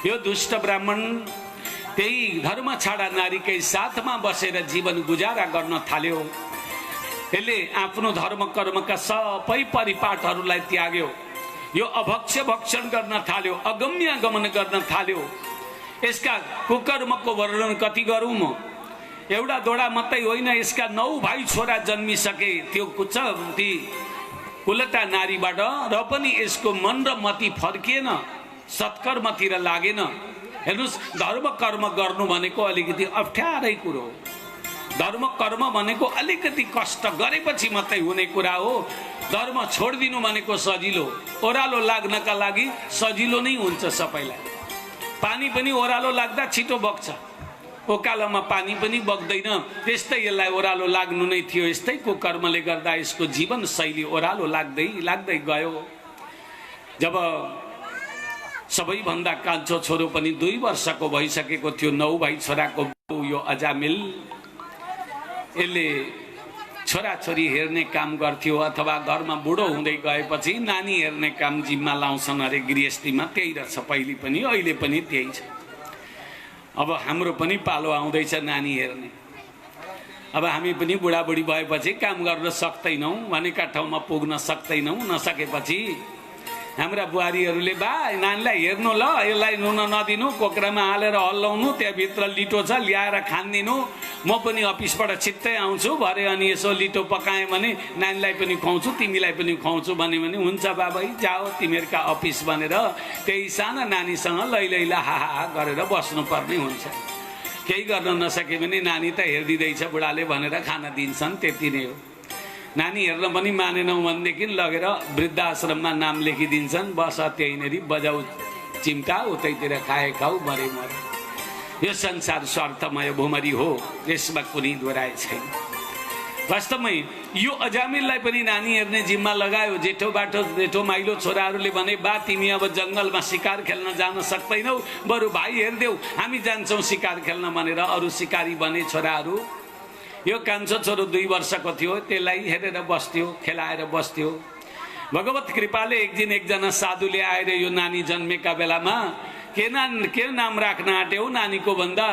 यो दुष्ट ब्राह्मण त्यही धर्म छाडा नारीकै साथमा बसेर जीवन गुजारा गर्न थाल्यो। यसले आफ्नो धर्म कर्मका सबै परिपाटहरूलाई त्याग्यो। यो अभक्ष्य भक्षण गर्न थाल्यो, अगम्य गमन गर्न थाल्यो। यसका कुकर्मको वर्णन कति गरौँ म? एउटा दोडा मात्रै होइन, यसका 9 भाइ छोरा जन्मिसके त्यो कुचती कुलटा नारीबाट। र पनि यसको मन र मति फर्किएन, सत्कर्मतिर लागेन। हेर्नुहोस्, धर्म कर्म गर्नु भनेको अलिकति अप्ठ्यारै कुरो हो। धर्म कर्म भनेको अलिकति कष्ट गरेपछि मात्रै हुने कुरा हो। धर्म छोडिदिनु भनेको सजिलो, ओह्रालो लाग्नका लागि सजिलो नै हुन्छ सबैलाई। पानी पनि ओह्रालो लाग्दा छिटो बग्छ, ओकालोमा पानी पनि बग्दैन। त्यस्तै यसलाई ओह्रालो लाग्नु नै थियो। यस्तैको कर्मले गर्दा यसको जीवन शैली ओह्रालो लाग्दै लाग्दै गयो। जब सबैभन्दा कान्छो छोरो पनि 2 वर्षको भइसकेको थियो, 9 भाइ छोराको यो अजामिल, यसले छोराछोरी हेर्ने काम गर्थ्यो अथवा घरमा बुढो हुँदै गएपछि नानी हेर्ने काम जिम्मा लाउँछन् अरे गृहस्थीमा। त्यही रहेछ, पहिले पनि अहिले पनि त्यही छ। अब हाम्रो पनि पालो आउँदैछ नानी हेर्ने। अब हामी पनि बुढाबुढी भएपछि काम गर्न सक्दैनौँ, भनेका ठाउँमा पुग्न सक्दैनौँ। नसकेपछि हाम्रा बुहारीहरूले बा नानीलाई हेर्नु ल, यसलाई नुन नदिनु, कोक्रामा हालेर हल्लाउनु, त्यहाँभित्र लिटो छ ल्याएर खानिदिनु, म पनि अफिसबाट छिट्टै आउँछु भरे अनि यसो लिटो पकाएँ भने नानीलाई पनि खुवाउँछु तिमीलाई पनि खुवाउँछु भन्यो भने हुन्छ बाबै जाओ तिमीहरूका अफिस भनेर त्यही साना नानीसँग लैलैला हाहा गरेर बस्नुपर्ने हुन्छ। केही गर्न नसके भने नानी त हेरिदिँदैछ बुढाले भनेर खाना दिन्छन्, त्यति नै हो। नानी हेर्न पनि मानेनौँ भनेदेखि लगेर वृद्धाश्रममा नाम लेखिदिन्छन्, बस त्यहीँनेरि बजाउ चिम्टा, उतैतिर खाए खाऊ मरे मरे। यो संसार स्वार्थमय भुमरी हो, यसमा कुनै दोहोऱ्याइ छैन। वास्तवमै यो अजामिललाई पनि नानी हेर्ने जिम्मा लगायो। जेठो बाटो जेठो माइलो छोराहरूले भने बा तिमी अब जङ्गलमा शिकार खेल्न जान सक्दैनौ, बरु भाइ हेर्देऊ हामी जान्छौँ शिकार खेल्न भनेर अरू शिकारी बने छोराहरू। यो कान्छो छोरो 2 वर्षको थियो, त्यसलाई हेरेर बस्थ्यो, खेलाएर बस्थ्यो। भगवत कृपाले एक दिन एकजना साधुले आएर यो नानी जन्मेका बेलामा के नाम राख्न आँट्यौ नानीको भन्दा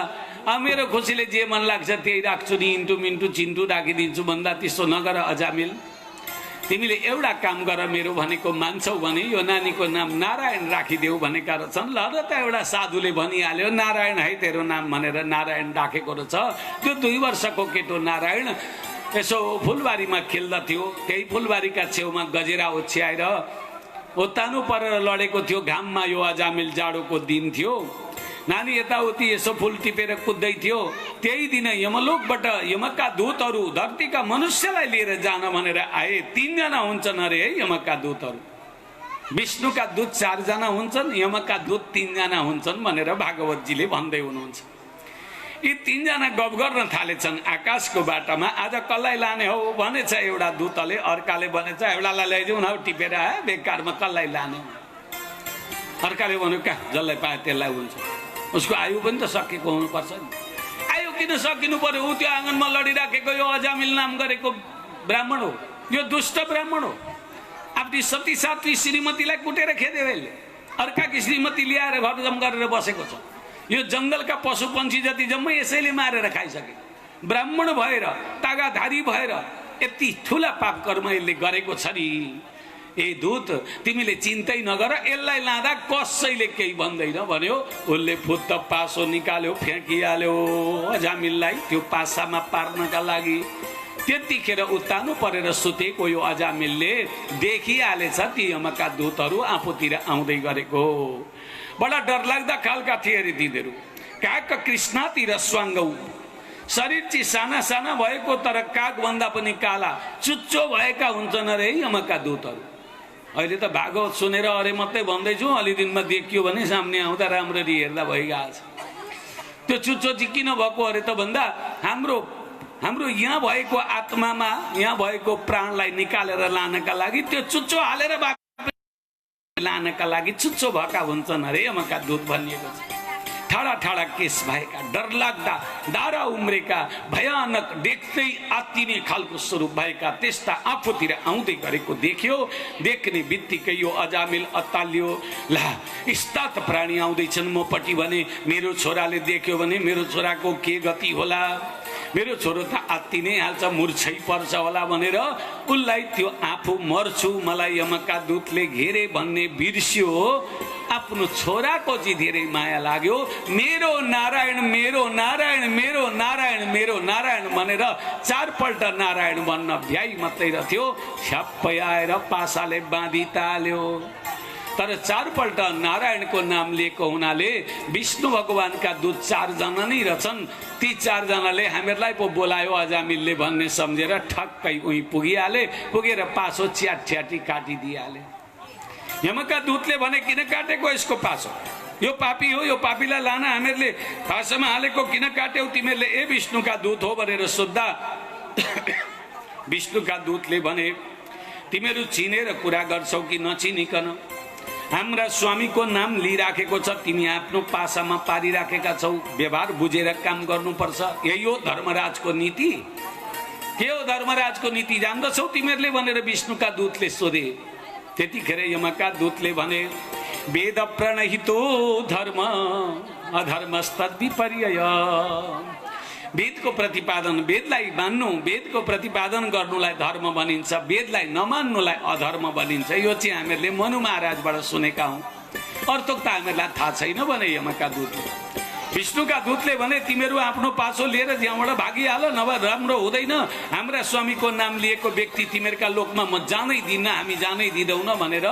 मेरो खुसीले जे मन लाग्छ त्यही राख्छु नि, इन्टु मिन्टु चिन्टु राखिदिन्छु भन्दा त्यसो नगर अजामिल, तिमीले एउटा काम गर, मेरो भनेको मान्छौ भने यो नानीको नाम नारायण राखिदेऊ भनेका रहेछन्। ल र त एउटा साधुले भनिहाल्यो नारायण है तेरो नाम भनेर नारायण राखेको रहेछ। त्यो 2 वर्षको केटो नारायण यसो फुलबारीमा खेल्दथ्यो। त्यही फुलबारीका छेउमा गजेरा ओछ्याएर ओत्तानो परेर लडेको थियो। घाममा यो अजामिल जाडोको दिन थियो। नानी यताउति यसो फुल टिपेर कुद्दै थियो। त्यही दिन यमलोकबाट यमका दूतहरू धरतीका मनुष्यलाई लिएर जान भनेर आए। 3 जना हुन्छन् अरे है यमका दूतहरू। विष्णुका दूत 4 जना हुन्छन्, यमका दूत 3 जना हुन्छन् भनेर भागवतजीले भन्दै हुनुहुन्छ। यी 3 जना गफ गर्न थालेछन् आकाशको बाटामा। आज कसलाई लाने हो भनेछ एउटा दूतले, अर्काले भनेछ एउटालाई ल्याइदिउँ न टिपेर, बेकारमा कसलाई लाने। अर्काले भन्यो कहाँ जसलाई पाए त्यसलाई हुन्छ, उसको आयु पनि त सकेको हुनुपर्छ नि। आयु किन सकिनु पर्यो? ऊ त्यो आँगनमा लडिराखेको यो अजामिल नाम गरेको ब्राह्मण हो, यो दुष्ट ब्राह्मण हो। आफ्नी सती साथी श्रीमतीलाई कुटेर खेद्यो यसले, अर्काकी श्रीमती ल्याएर घरजम गरेर बसेको छ। यो जङ्गलका पशु पन्छी जति जम्मै यसैले मारेर खाइसके। ब्राह्मण भएर तागाधारी भएर यति ठुला पाप कर्म यसले गरेको छ नि। ए दूत तिमीले चिन्तै नगर, यसलाई लाँदा कसैले केही भन्दैन भन्यो। उसले फुत्त पासो निकाल्यो, फ्याँकिहाल्यो अजामिललाई त्यो पासामा पार्नका लागि। त्यतिखेर उत्तानो परेर सुतेको यो अजामिलले देखिहालेछ ती यमका दूतहरू आफूतिर आउँदै गरेको। बडा डरलाग्दा खालका थिए अरे तिनीहरू। काग कृष्णातिर स्वाङ्गौ, शरीर चाहिँ साना साना भएको तर कागभन्दा पनि काला चुच्चो भएका हुन्छन् अरे यमका दूतहरू। अहिले त भागवत सुनेर अरे मात्रै भन्दैछु, अलि दिनमा देखियो भने सामने आउँदा राम्ररी हेर्दा भइगएको छ। त्यो चुच्चो चाहिँ किन भएको अरे त भन्दा हाम्रो यहाँ भएको आत्मामा यहाँ भएको प्राणलाई निकालेर लानका लागि त्यो चुच्चो हालेर लानका लागि चुच्चो भएका हुन्छन् अरे यमका दूत भनिएको छ। ठाडा ठाडा केस भएका, डरलाग्दा दारा उम्रेका, भयानक देख्दै आत्तिने खालको स्वरूप भएका त्यस्ता आफूतिर आउँदै गरेको देख्यो। देख्ने बित्तिकै यो अजामिल अत्तालियो। ला यस्ता त प्राणी आउँदैछन् मपट्टि भने मेरो छोराले देख्यो भने मेरो छोराको के गति होला, मेरो छोरो त आत्ति नै हाल्छ, मूर्छै पर्छ होला भनेर उसलाई त्यो आफू मर्छु मलाई यमका दूतले घेरे भन्ने बिर्स्यो। आफ्नो छोराको चाहिँ धेरै माया लाग्यो। मेरो नारायण मेरो नारायण मेरो नारायण मेरो नारायण भनेर 4 पल्ट नारायण भन्न भ्याइ मात्रै रह्यो। छ्याप्पै आएर पासाले बाँधी ताल्यो। तर 4 पल्ट नारायणको नाम लिएको हुनाले विष्णु भगवानका दूत 4 जना नै रहेछन्। ती 4 जनाले हामीहरूलाई पो बोलायो अजामिलले भन्ने सम्झेर ठक्कै उही पुगिहाले। पुगेर पासो च्याट च्याटी काटिदिइहाले। यमका दूतले भने किन काटेको यसको पासो? यो पापी हो, यो पापीलाई लान हामीहरूले फाँसमा हालेको किन काट्यौ तिमीहरूले? ए विष्णुका दूत हो भनेर सोद्धा विष्णुका दूतले भने तिमीहरू चिनेर कुरा गर्छौ कि नचिनिकन? हाम्रा स्वामीको नाम लिइराखेको छ, तिमी आफ्नो पासामा पारिराखेका छौ। व्यवहार बुझेर काम गर्नुपर्छ। यही हो धर्मराजको नीति। के हो धर्मराजको नीति जान्दछौ तिमीहरूले भनेर विष्णुका दूतले सोधे। त्यतिखेर यमका दूतले भने वेद प्रणहितो धर्म अधर्मस्तद् विपर्यय। वेदको प्रतिपादन, वेदलाई मान्नु, वेदको प्रतिपादन गर्नुलाई धर्म भनिन्छ, वेदलाई नमान्नुलाई अधर्म भनिन्छ। यो चाहिँ हामीहरूले मनु महाराजबाट सुनेका हौँ। अर्थक त हामीहरूलाई थाहा छैन भने यमका दूतले। विष्णुका दूतले भने तिमीहरू आफ्नो पासो लिएर त्यहाँबाट भागिहाल, नभए राम्रो हुँदैन। हाम्रा स्वामीको नाम लिएको व्यक्ति तिमीहरूका लोकमा म जानै दिन्न, हामी जानै दिँदैनौँ भनेर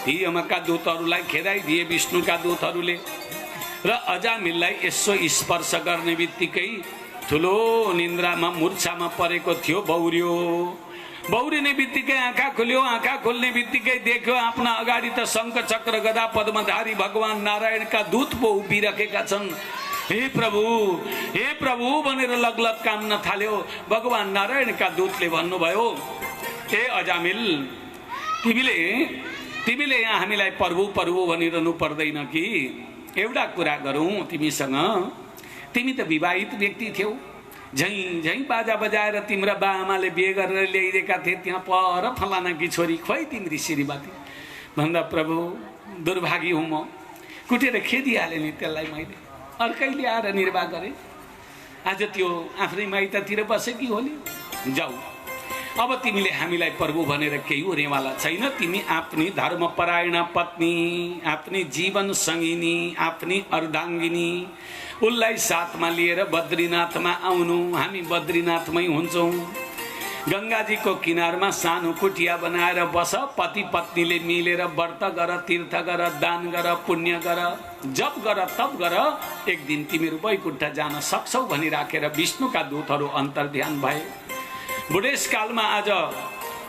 ती यमका दूतहरूलाई खेदाइदिए विष्णुका दूतहरूले। र अजामिललाई यसो स्पर्श गर्ने बित्तिकै ठुलो निन्द्रामा मूर्छामा परेको थियो, बौर्यो। बौरिने बित्तिकै आँखा खुल्यो। आँखा खोल्ने बित्तिकै देख्यो आफ्ना अगाडि त शङ्ख चक्र गदा पद्मधारी भगवान नारायणका दूत पो उभिराखेका छन्। हे प्रभु भनेर लगलग काम्न थाल्यो। भगवान नारायणका दूतले भन्नुभयो, हे अजामिल, तिमीले यहाँ हामीलाई प्रभु भनिरहनु पर्दैन कि? एउटा कुरा गरौँ तिमीसँग। तिमी त विवाहित व्यक्ति थियौ, झैँ बाजा बजाएर तिम्रा बाआमाले बिहे गरेर ल्याइदिएका थिए, त्यहाँ पर फलानाकी छोरी खोइ तिम्री श्रीमती भन्दा प्रभु दुर्भागी हुँ म, कुटेर खेदिहालेँ नि त्यसलाई मैले, अर्कैले आएर निर्वाह गरेँ। आज त्यो आफ्नै माइततिर बसेकी होली। जाऊ, अब तिमीले हामीलाई प्रभु भनेर केही हुनेवाला छैन। तिमी आफ्नी धर्मपरायण पत्नी, आफ्नी जीवन सङ्गिनी, आफ्नी अर्धाङ्गिनी उसलाई साथमा लिएर बद्रीनाथमा आउनु। हामी बद्रीनाथमै हुन्छौँ। गङ्गाजीको किनारमा सानो कुटिया बनाएर बस। पति पत्नीले मिलेर व्रत गर, तीर्थ गर, दान गर, पुण्य गर, जप गर, तप गर। एक दिन तिमीहरू वैकुण्ठ जान सक्छौ भनिराखेर विष्णुका दूतहरू अन्तर्ध्यान भए। बुढेसकालमा आज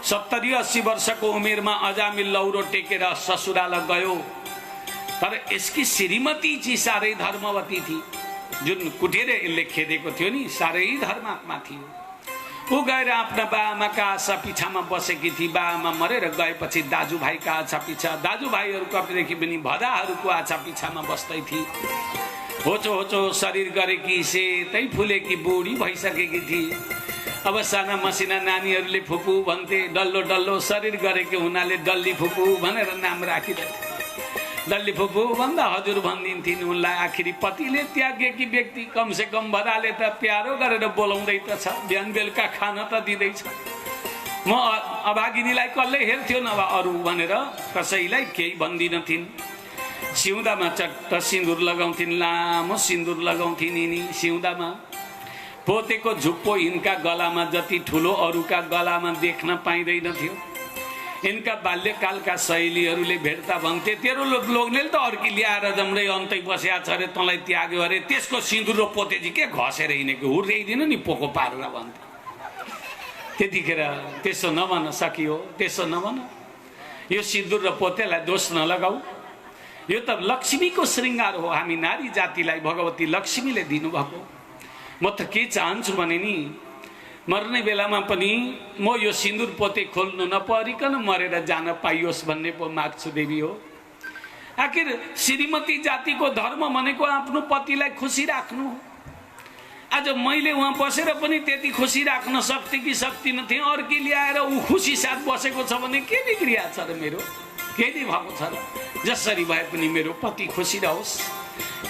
70-80 वर्षको उमेरमा अजामिल लौरो टेकेर ससुराल गयो। तर यसकी श्रीमती चाहिँ साह्रै धर्मवती थिए। जुन कुटेर यसले खेदेको थियो नि, साह्रै धर्मात्मा थियो। ऊ गएर आफ्ना बाआमाका आशा पिछामा बसेकी थिए। बाआमा मरेर गएपछि दाजुभाइका आशा पिछा, दाजुभाइहरूकोदेखि पनि भदाहरूको आशा पिछामा बस्दै थिए। होचो शरीर गरेकी, सेतै फुलेकी बुढी भइसकेकी थिए। अब साना मसिना नानीहरूले फुपू भन्थे। डल्लो शरीर गरेको हुनाले डल्ली फुपू भनेर नाम राखिदिए। डल्ली फुपू भन्दा हजुर भनिदिन्थिन् उनलाई। आखिरी पतिले त्यागेकी व्यक्ति कमसे कम भदाले त प्यारो गरेर बोलाउँदै त छ, बिहान बेलुका खान त दिँदैछ। म अभागिनीलाई कसले हेर्थ्यो नभए अरू भनेर कसैलाई केही भन्दिनथिन्। सिउँदामा चट्ट सिन्दुर लगाउँथिन्, लामो सिन्दुर लगाउँथिन् यिनी सिउँदामा। पोतेको झुप्पो यिनका गलामा जति ठुलो अरूका गलामा देख्न पाइँदैनथ्यो। यिनका बाल्यकालका सहेलीहरूले भेट्दा भन्थे, तेरो लोग्नेले त अर्की ल्याएर जम्रै अन्तै बस्या छ अरे, तँलाई त्याग्यो अरे, त्यसको सिन्दुर र पोते चाहिँ के घसेर हिँडेको, हुर्याइदिनु नि पोको पारेर भन्थे। त्यतिखेर त्यसो नभन सकियो, त्यसो नभन। यो सिन्दुर र पोतेलाई दोष नलगाऊ। यो त लक्ष्मीको श्रृङ्गार हो। हामी नारी जातिलाई भगवती लक्ष्मीले दिनुभएको। म त के चाहन्छु भने नि, मर्ने बेलामा पनि म यो सिन्दुर पोते खोल्नु नपरिकन मरेर जान पाइयोस् भन्ने पो माग्छु देवी हो। आखिर श्रीमती जातिको धर्म भनेको आफ्नो पतिलाई खुसी राख्नु। आज मैले उहाँ बसेर पनि त्यति खुसी राख्न सक्थे कि सक्दिन थिएँ। अर्की ल्याएर ऊ खुसी साथ बसेको छ भने के बिग्रिया छ र मेरो? केही भएको छ र? जसरी भए पनि मेरो पति खुसी रहोस्,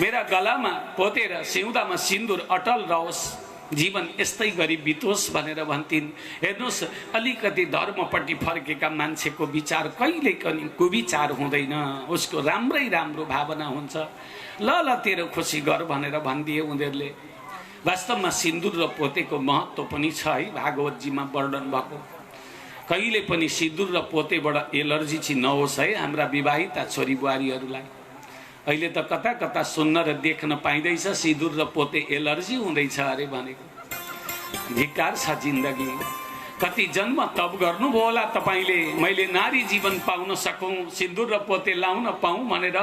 मेरा गलामा पोतेर सिउँदामा सिन्दुर अटल रहोस्, जीवन यस्तै गरी बितोस् भनेर भन्थिन्। हेर्नुहोस्, अलिकति धर्मपट्टि फर्केका मान्छेको विचार कहिले पनि कुविचार हुँदैन, उसको राम्रै राम्रो भावना हुन्छ। ल तेरो खुसी गर भनेर भनिदिए उनीहरूले। वास्तवमा सिन्दुर र पोतेको महत्त्व पनि छ है, भागवतजीमा वर्णन भएको। कहिले पनि सिन्दुर र पोतेबाट एलर्जी चाहिँ नहोस् है हाम्रा विवाहिता छोरी बुहारीहरूलाई। अहिले त कता कता सुन्न र देख्न पाइँदैछ सिन्दुर र पोते एलर्जी हुँदैछ अरे भनेको। धिक्कार छ जिन्दगी। कति जन्म तप गर्नुभयो होला तपाईँले, मैले नारी जीवन पाउन सकौँ, सिन्दुर र पोते लाउन पाऊँ भनेर।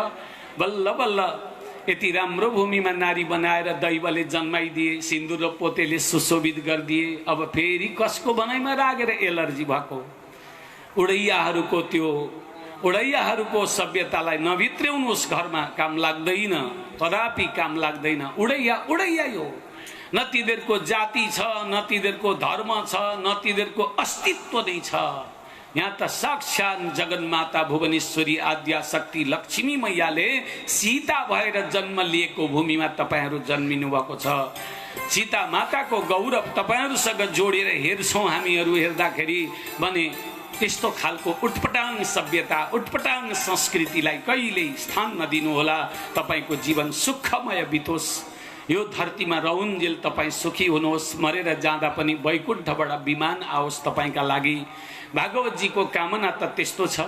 बल्ल बल्ल यति राम्रो भूमिमा नारी बनाएर दैवले जन्माइदिए, सिन्दुर र पोतेले सुशोभित गरिदिए। अब फेरि कसको बनाइमा राखेर एलर्जी भएको? उडैयाहरूको त्यो उडैयाहरूको सभ्यतालाई नभित्र्याउनुहोस्, घरमा काम लाग्दैन, कदापि काम लाग्दैन। उडैया उडैया हो, न तिनीहरूको जाति छ, न तिनीहरूको धर्म छ, न तिनीहरूको अस्तित्व नै छ। यहाँ त साक्षात जगन्माता भुवनेश्वरी आद्या शक्ति लक्ष्मी मैयाले सीता भएर जन्म लिएको भूमिमा तपाईहरू जन्मिनु भएको छ। सीता माताको गौरव तपाईहरूसँग जोडेर हेर्छौँ हामीहरू, हेर्दाखेरि भने त्यस्तो खालको उटपटाङ सभ्यता, उटपटाङ संस्कृतिलाई कहिल्यै स्थान नदिनु होला। तपाईको जीवन सुखमय बितोस्, यो धरतीमा रहउन्जेल तपाईँ सुखी हुनुहोस्। मरेर जाँदा पनि वैकुण्ठबाट विमान आओस् तपाईका लागि। भागवतजीको कामना त त्यस्तो छ।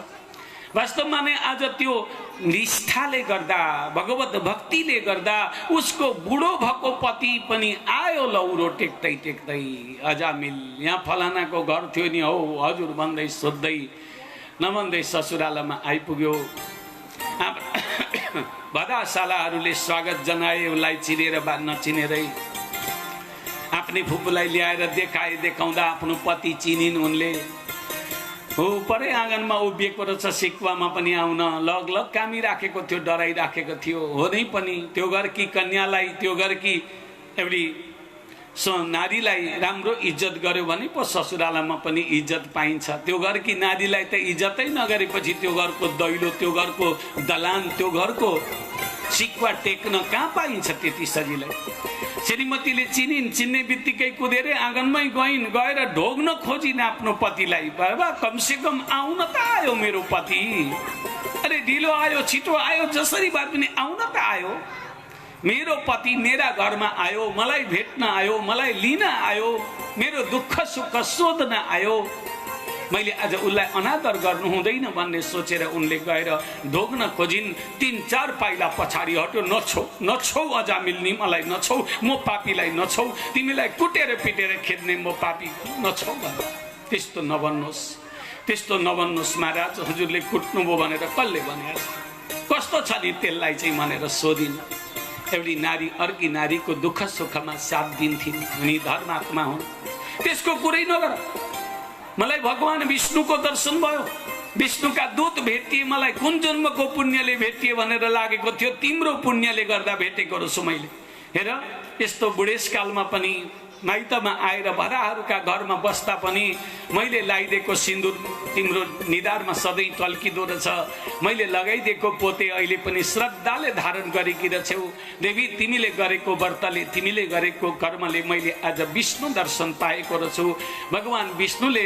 वास्तवमा नै आज त्यो निष्ठाले गर्दा, भगवत भक्तिले गर्दा उसको बुढो भएको पति पनि आयो लौरो टेक्दै टेक्दै। अजामिल यहाँ फलानाको घर थियो नि हौ हजुर भन्दै सोध्दै नभन्दै ससुरालयमा आइपुग्यो। भदाशालाहरूले स्वागत जनाए, उसलाई चिनेर वा नचिनेरै। आफ्नै फुपूलाई ल्याएर देखाए, देखाउँदा आफ्नो पति चिनिन् उनले। हो परै आँगनमा उभिएको रहेछ, सिकुवामा पनि आउन लग लग कामी राखेको थियो, डराइराखेको थियो। हो नै पनि त्यो घरकी कन्यालाई, त्यो घरकी एउटी नारीलाई राम्रो इज्जत गर्यो भने पो ससुरालयमा पनि इज्जत पाइन्छ। त्यो घरकी नारीलाई त इज्जतै नगरेपछि त्यो घरको दैलो, त्यो घरको दलान, त्यो घरको सिकुवा टेक्न कहाँ पाइन्छ त्यति सजिलै। श्रीमतीले चिन्ने बित्तिकै कुदेर आँगनमै गइन्, गएर ढोग्न खोजिन् आफ्नो पतिलाई। बाबा कमसे कम आउन त आयो मेरो पति, अरे ढिलो आयो छिटो आयो जसरी भए पनि आउन त आयो। मेरो पति मेरा घरमा आयो, मलाई भेट्न आयो, मलाई लिन आयो, मेरो दुःख सुख सोध्न आयो। मैले आज उसलाई अनादर गर्नु हुँदैन भन्ने सोचेर उनले गएर ढोग्न खोजिन्। 3-4 पाइला पछाडि हट्यो। नछौ नछौ अजामिल नि, मलाई नछौ, म पापीलाई नछौ, तिमीलाई कुटेर पिटेर खेद्ने म पापी नछौ भन्दा। त्यस्तो नभन्नुहोस्, त्यस्तो नभन्नुहोस् महाराज, हजुरले कुट्नुभयो भनेर कसले भने? कस्तो छ नि त्यसलाई चाहिँ भनेर सोधिन्। एउटी नारी अर्की नारीको दुःख सुखमा साथ दिन्थिन्, उनी धर्मात्मा हुन्। त्यसको कुरै नगर, मलाई भगवान विष्णुको दर्शन भयो, विष्णुका दूत भेटिए, मलाई कुन जन्मको पुण्यले भेटिए भनेर लागेको थियो, तिम्रो पुण्यले गर्दा भेटेको रहेछु मैले। हेर यस्तो बुढेसकालमा पनि माइतमा आएर भराहरूका घरमा बस्दा पनि मैले लगाइदिएको सिन्दुर तिम्रो निधारमा सधैँ टल्किँदो रहेछ, मैले लगाइदिएको पोते अहिले पनि श्रद्धाले धारण गरेकी रहेछौ। देवी तिमीले गरेको व्रतले, तिमीले गरेको कर्मले मैले आज विष्णु दर्शन पाएको रहेछु। भगवान विष्णुले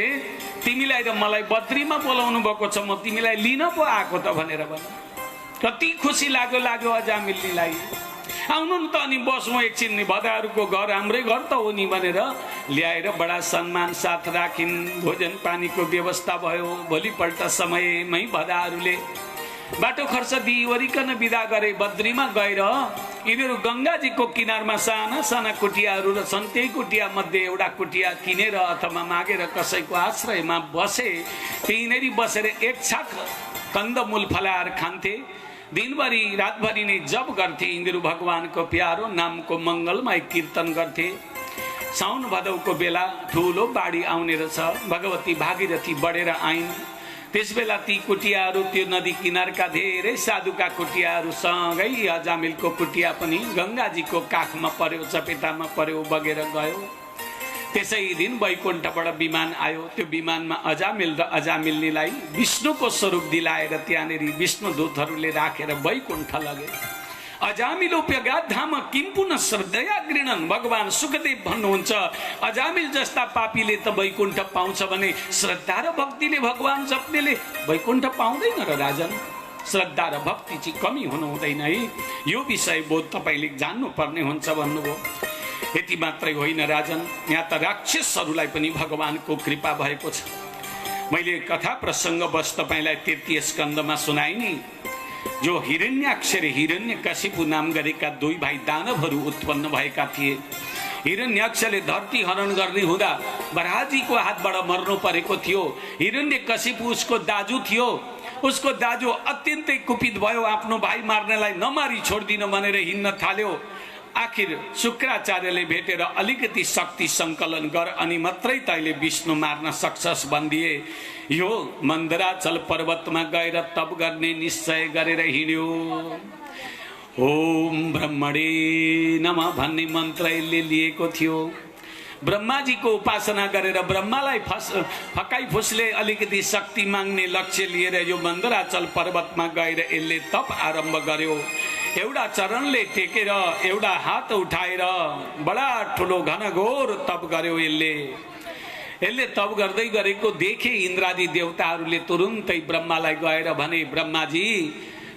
तिमीलाई र मलाई बद्रीमा बोलाउनु भएको छ, म तिमीलाई लिन पो आएको त भनेर भन। कति खुसी लाग्यो अजामिलीलाई। आउनु त अनि बसौँ एकछिन, नि भदाहरूको घर हाम्रै घर त हो नि भनेर ल्याएर बडा सम्मान साथ राखिन्। भोजन पानीको व्यवस्था भयो। भोलिपल्ट समयमै भदाहरूले बाटो खर्च दिइवरिकन विदा गरे। बद्रीमा गएर यिनीहरू गङ्गाजीको किनारमा साना साना कुटियाहरू छन्, त्यही कुटिया मध्ये एउटा कुटिया किनेर अथवा मागेर कसैको आश्रयमा बसे। त्यहीँनेरि बसेर एक छाक कन्दमूल फलाएर खान्थे। दिनभरि रातभरि नै जप गर्थे। यिनीहरू भगवानको प्यारो नामको मङ्गलमय कीर्तन गर्थे। साउन भदौको बेला ठुलो बाढी आउने रहेछ। भगवती भागीरथी बढेर आइन्। त्यसबेला ती कुटियाहरू, त्यो नदी किनारका धेरै साधुका कुटियाहरूसँगै अजामिलको कुटिया पनि गङ्गाजीको काखमा पर्यो, चपेटामा पर्यो, बगेर गयो। त्यसै दिन वैकुण्ठबाट विमान आयो। त्यो विमानमा अजामिल र अजामिल्नीलाई विष्णुको स्वरूप दिलाएर त्यहाँनेरि विष्णु दूतहरूले राखेर वैकुण्ठ लगे। अजामिलोप्यगाध धाम किम पुनः श्रद्धया गृणन्। भगवान सुखदेव भन्नुहुन्छ, अजामिल जस्ता पापीले त वैकुण्ठ पाउँछ भने श्रद्धा र भक्तिले भगवान जप्नेले वैकुण्ठ पाउँदैन र राजन। श्रद्धा र भक्ति चाहिँ कमी हुनु हुँदैन है, यो विषय बोध तपाईँले जान्नुपर्ने हुन्छ भन्नुभयो। यति मात्रै होइन राजन, यहाँ त राक्षसहरूलाई पनि भगवानको कृपा भएको छ। मैले कथा प्रसङ्ग बस तपाईँलाई 33 स्कन्धमा सुनाए नि। जो हिरण्याक्ष र हिरण्यकशिपु नाम गरेका 2 भाइ दानवहरू उत्पन्न भएका थिए। हिरण्याक्षले धरती हरण गर्ने हुँदा बराहजीको हातबाट मर्नु परेको थियो। हिरण्यकशिपु उसको दाजु थियो। उसको दाजु अत्यन्तै कुपित भयो, आफ्नो भाइ मार्नलाई नमारी छोड्दिन भनेर हिँड्न थाल्यो। आखिर शुक्राचार्यले भेटेर अलिकति शक्ति सङ्कलन गर अनि मात्रै तैले विष्णु मार्न सक्छस् भनिदिए। यो मन्दराचल पर्वतमा गएर तप गर्ने निश्चय गरेर हिँड्यो। ओम ब्रह्मणे नमः भन्ने मन्त्र यसले लिएको थियो। ब्रह्माजीको उपासना गरेर ब्रह्मालाई फकाई फुसले अलिकति शक्ति माग्ने लक्ष्य लिएर यो मन्दराचल पर्वतमा गएर यसले तप आरम्भ गर्यो। एउटा चरणले टेकेर एउटा हात उठाएर बडा ठुलो घनघोर तप गर्यो। यसले तप गर्दै गरेको देखे इन्द्रादि देवताहरूले तुरुन्तै ब्रह्मालाई गएर भने, ब्रह्माजी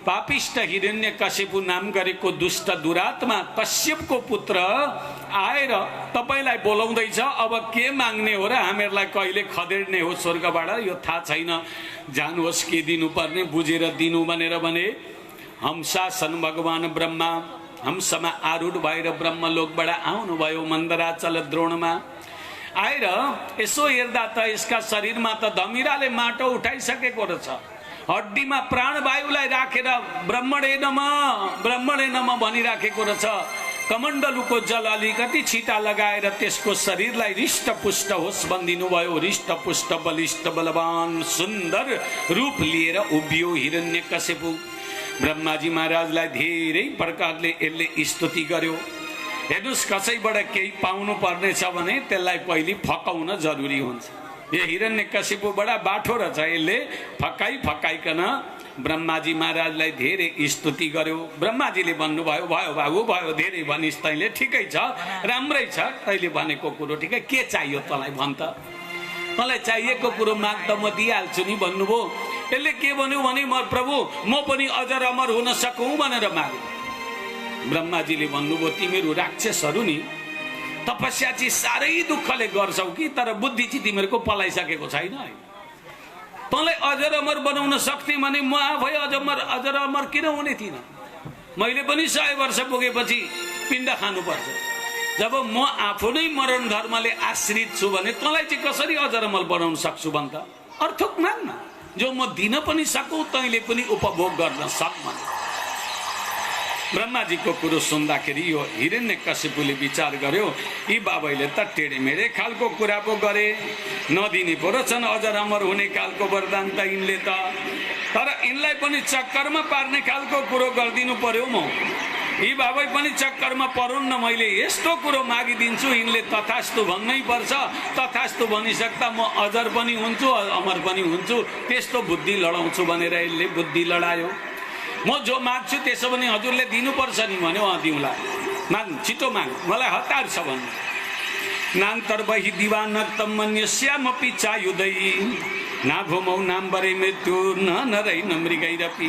पापिष्ट हिरण्यकशिपु नाम गरेको दुष्ट दुरात्मा कश्यपको पुत्र आएर तपाईलाई बोलाउँदैछ, अब के माग्ने हो र हामीहरूलाई कहिले खदेड्ने हो स्वर्गबाट यो थाहा छैन, जानुहोस् के दिनुपर्ने बुझेर दिनु भनेर भने। हंसासन भगवान ब्रह्मा हंसमा आरूढ भएर ब्रह्मलोकबाट आउनुभयो मन्दराचल द्रोणमा। आएर यसो हेर्दा त यसका शरीरमा त धमिराले माटो उठाइसकेको रहेछ। हड्डीमा प्राणवायुलाई राखेर ब्रह्मणे नमः भनिराखेको रहेछ। कमण्डलुको जल अलिकति छिटा लगाएर त्यसको शरीरलाई हृष्टपुष्ट होस् भनिदिनु भयो। हृष्टपुष्ट बलिष्ठ बलवान सुन्दर रूप लिएर उभियो हिरण्यकशिपु। ब्रह्माजी महाराजलाई धेरै प्रकारले यसले स्तुति गर्यो। हेर्नुहोस्, कसैबाट केही पाउनु पर्नेछ भने त्यसलाई पहिले फकाउन जरुरी हुन्छ। यो हिरण्यकशिपु बडा बाठो रहेछ। यसले फकाइकन ब्रह्माजी महाराजलाई धेरै स्तुति गर्यो। ब्रह्माजीले भन्नुभयो, भयो बाबु भयो, धेरै भनिस् तैँले, ठिकै छ, राम्रै छ, तैँले भनेको कुरो ठिकै। के चाहियो तँलाई भन् त, तँलाई चाहिएको कुरो माग त म दिइहाल्छु नि भन्नुभयो। यसले के भन्यो भने, म प्रभु म पनि अजर अमर हुन सकौँ भनेर माग्यो। ब्रह्माजीले भन्नुभयो, तिमीहरू राक्षसहरू नि तपस्या चाहिँ साह्रै दुःखले गर्छौ कि, तर बुद्धि चाहिँ तिमीहरूको पलाइसकेको छैन है। तँलाई अजर अमर बनाउन सक्थे भने म आफै अजर अमर किन हुने थिइनँ। मैले पनि 100 वर्ष पुगेपछि पिण्ड खानुपर्छ। जब म आफू नै मरण धर्मले आश्रित छु भने तँलाई चाहिँ कसरी अजर अमर बनाउन सक्छु भन् त। अर्थक मान्न, जो म दिन पनि सकौँ तैँले पनि उपभोग गर्न सक्। ब्रह्माजीको कुरो सुन्दाखेरि यो हिरण्यकशिपुले विचार गर्यो, यी बाबैले त टेढेमेढे खालको कुरा पो गरे, नदिने पो रहेछन् अजर अमर हुने खालको वरदान त यिनले त। तर यिनलाई पनि चक्करमा पार्ने खालको कुरो गरिदिनु पर्यो। म यी बाबै पनि चक्करमा परुन् न, मैले यस्तो कुरो मागिदिन्छु, यिनले तथास्तु भन्नै पर्छ। तथास्तु भनिसक्दा म अजर पनि हुन्छु अमर पनि हुन्छु, त्यस्तो बुद्धि लडाउँछु भनेर यसले बुद्धि लडायो। म जो माग्छु त्यसो भने हजुरले दिनुपर्छ नि भन्यो। दिउँला, माग, छिटो माग, मलाई हतार छ भन्नु। नान्तर्बहि दिवानक्तम मन्यस्यामपि चायुदै नाभूमौ नाम्बरे मृत्यु न नरै न मृगैरपि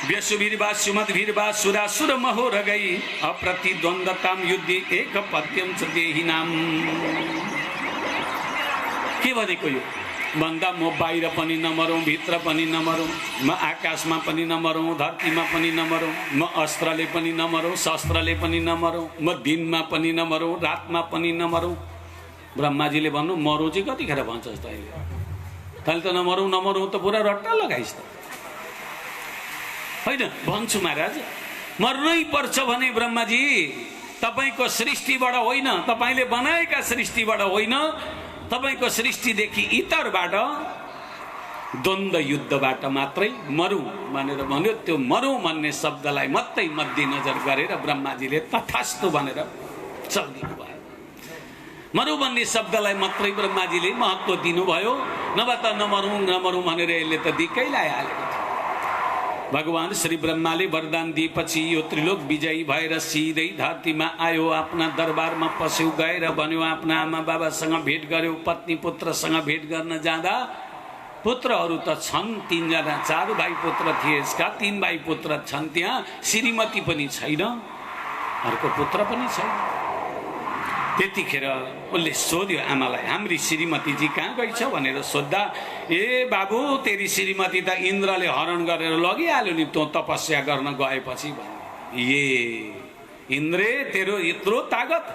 व्यसुभिर्वा सुमद्भिर्वा सुरासुर महोरगै अप्रतिद्वन्द्वतां युद्धे एकपत्यं च देहिनाम्। के भनेको यो भन्दा, म बाहिर पनि नमरौँ, भित्र पनि नमरौँ, म आकाशमा पनि नमरौँ, धरतीमा पनि नमरौँ, म अस्त्रले पनि नमरौँ, शस्त्रले पनि नमरौँ, म दिनमा पनि नमरौँ, रातमा पनि नमरौँ। ब्रह्माजीले भन्नु, मरौँ चाहिँ कतिखेर भन्छस् तैँले? तैँले त नमरौँ त पुरा रट्टा लगाइस् त। होइन, भन्छु महाराज, मर्नै पर्छ भने ब्रह्माजी तपाईँको सृष्टिबाट होइन, तपाईँले बनाएका सृष्टिबाट होइन, तपाईको सृष्टिदेखि इतरबाट द्वन्द्व युद्धबाट मात्रै मरौँ भनेर भन्यो। त्यो मरौँ भन्ने शब्दलाई मात्रै मध्यनजर गरेर ब्रह्माजीले तथास्तु भनेर चलिदिनु भयो। मरौँ भन्ने शब्दलाई मात्रै ब्रह्माजीले महत्त्व दिनुभयो, नभए त नमरौँ भनेर यसले त दिक्कै लगाइहालेको थियो। भगवान श्री ब्रह्माले वरदान दिएपछि यो त्रिलोक विजयी भएर सिधै धरतीमा आयो। आफ्ना दरबारमा पस्यो, गएर भन्यो, आफ्ना आमा बाबासँग भेट गर्यो। पत्नी पुत्रसँग भेट गर्न जाँदा पुत्रहरू त छन् 3 जना, 4 भाइ पुत्र थिए, यसका 3 भाइ पुत्र छन्। त्यहाँ श्रीमती पनि छैन, अर्को पुत्र पनि छैन। त्यतिखेर उसले सोध्यो आमालाई, हाम्री श्रीमतीजी कहाँ गइछ भनेर सोद्धा, ए बाबु तेरी श्रीमती त इन्द्रले हरण गरेर लगिहाल्यो नि तँ तपस्या गर्न गएपछि भने। ए इन्द्रे तेरो यत्रो तागत,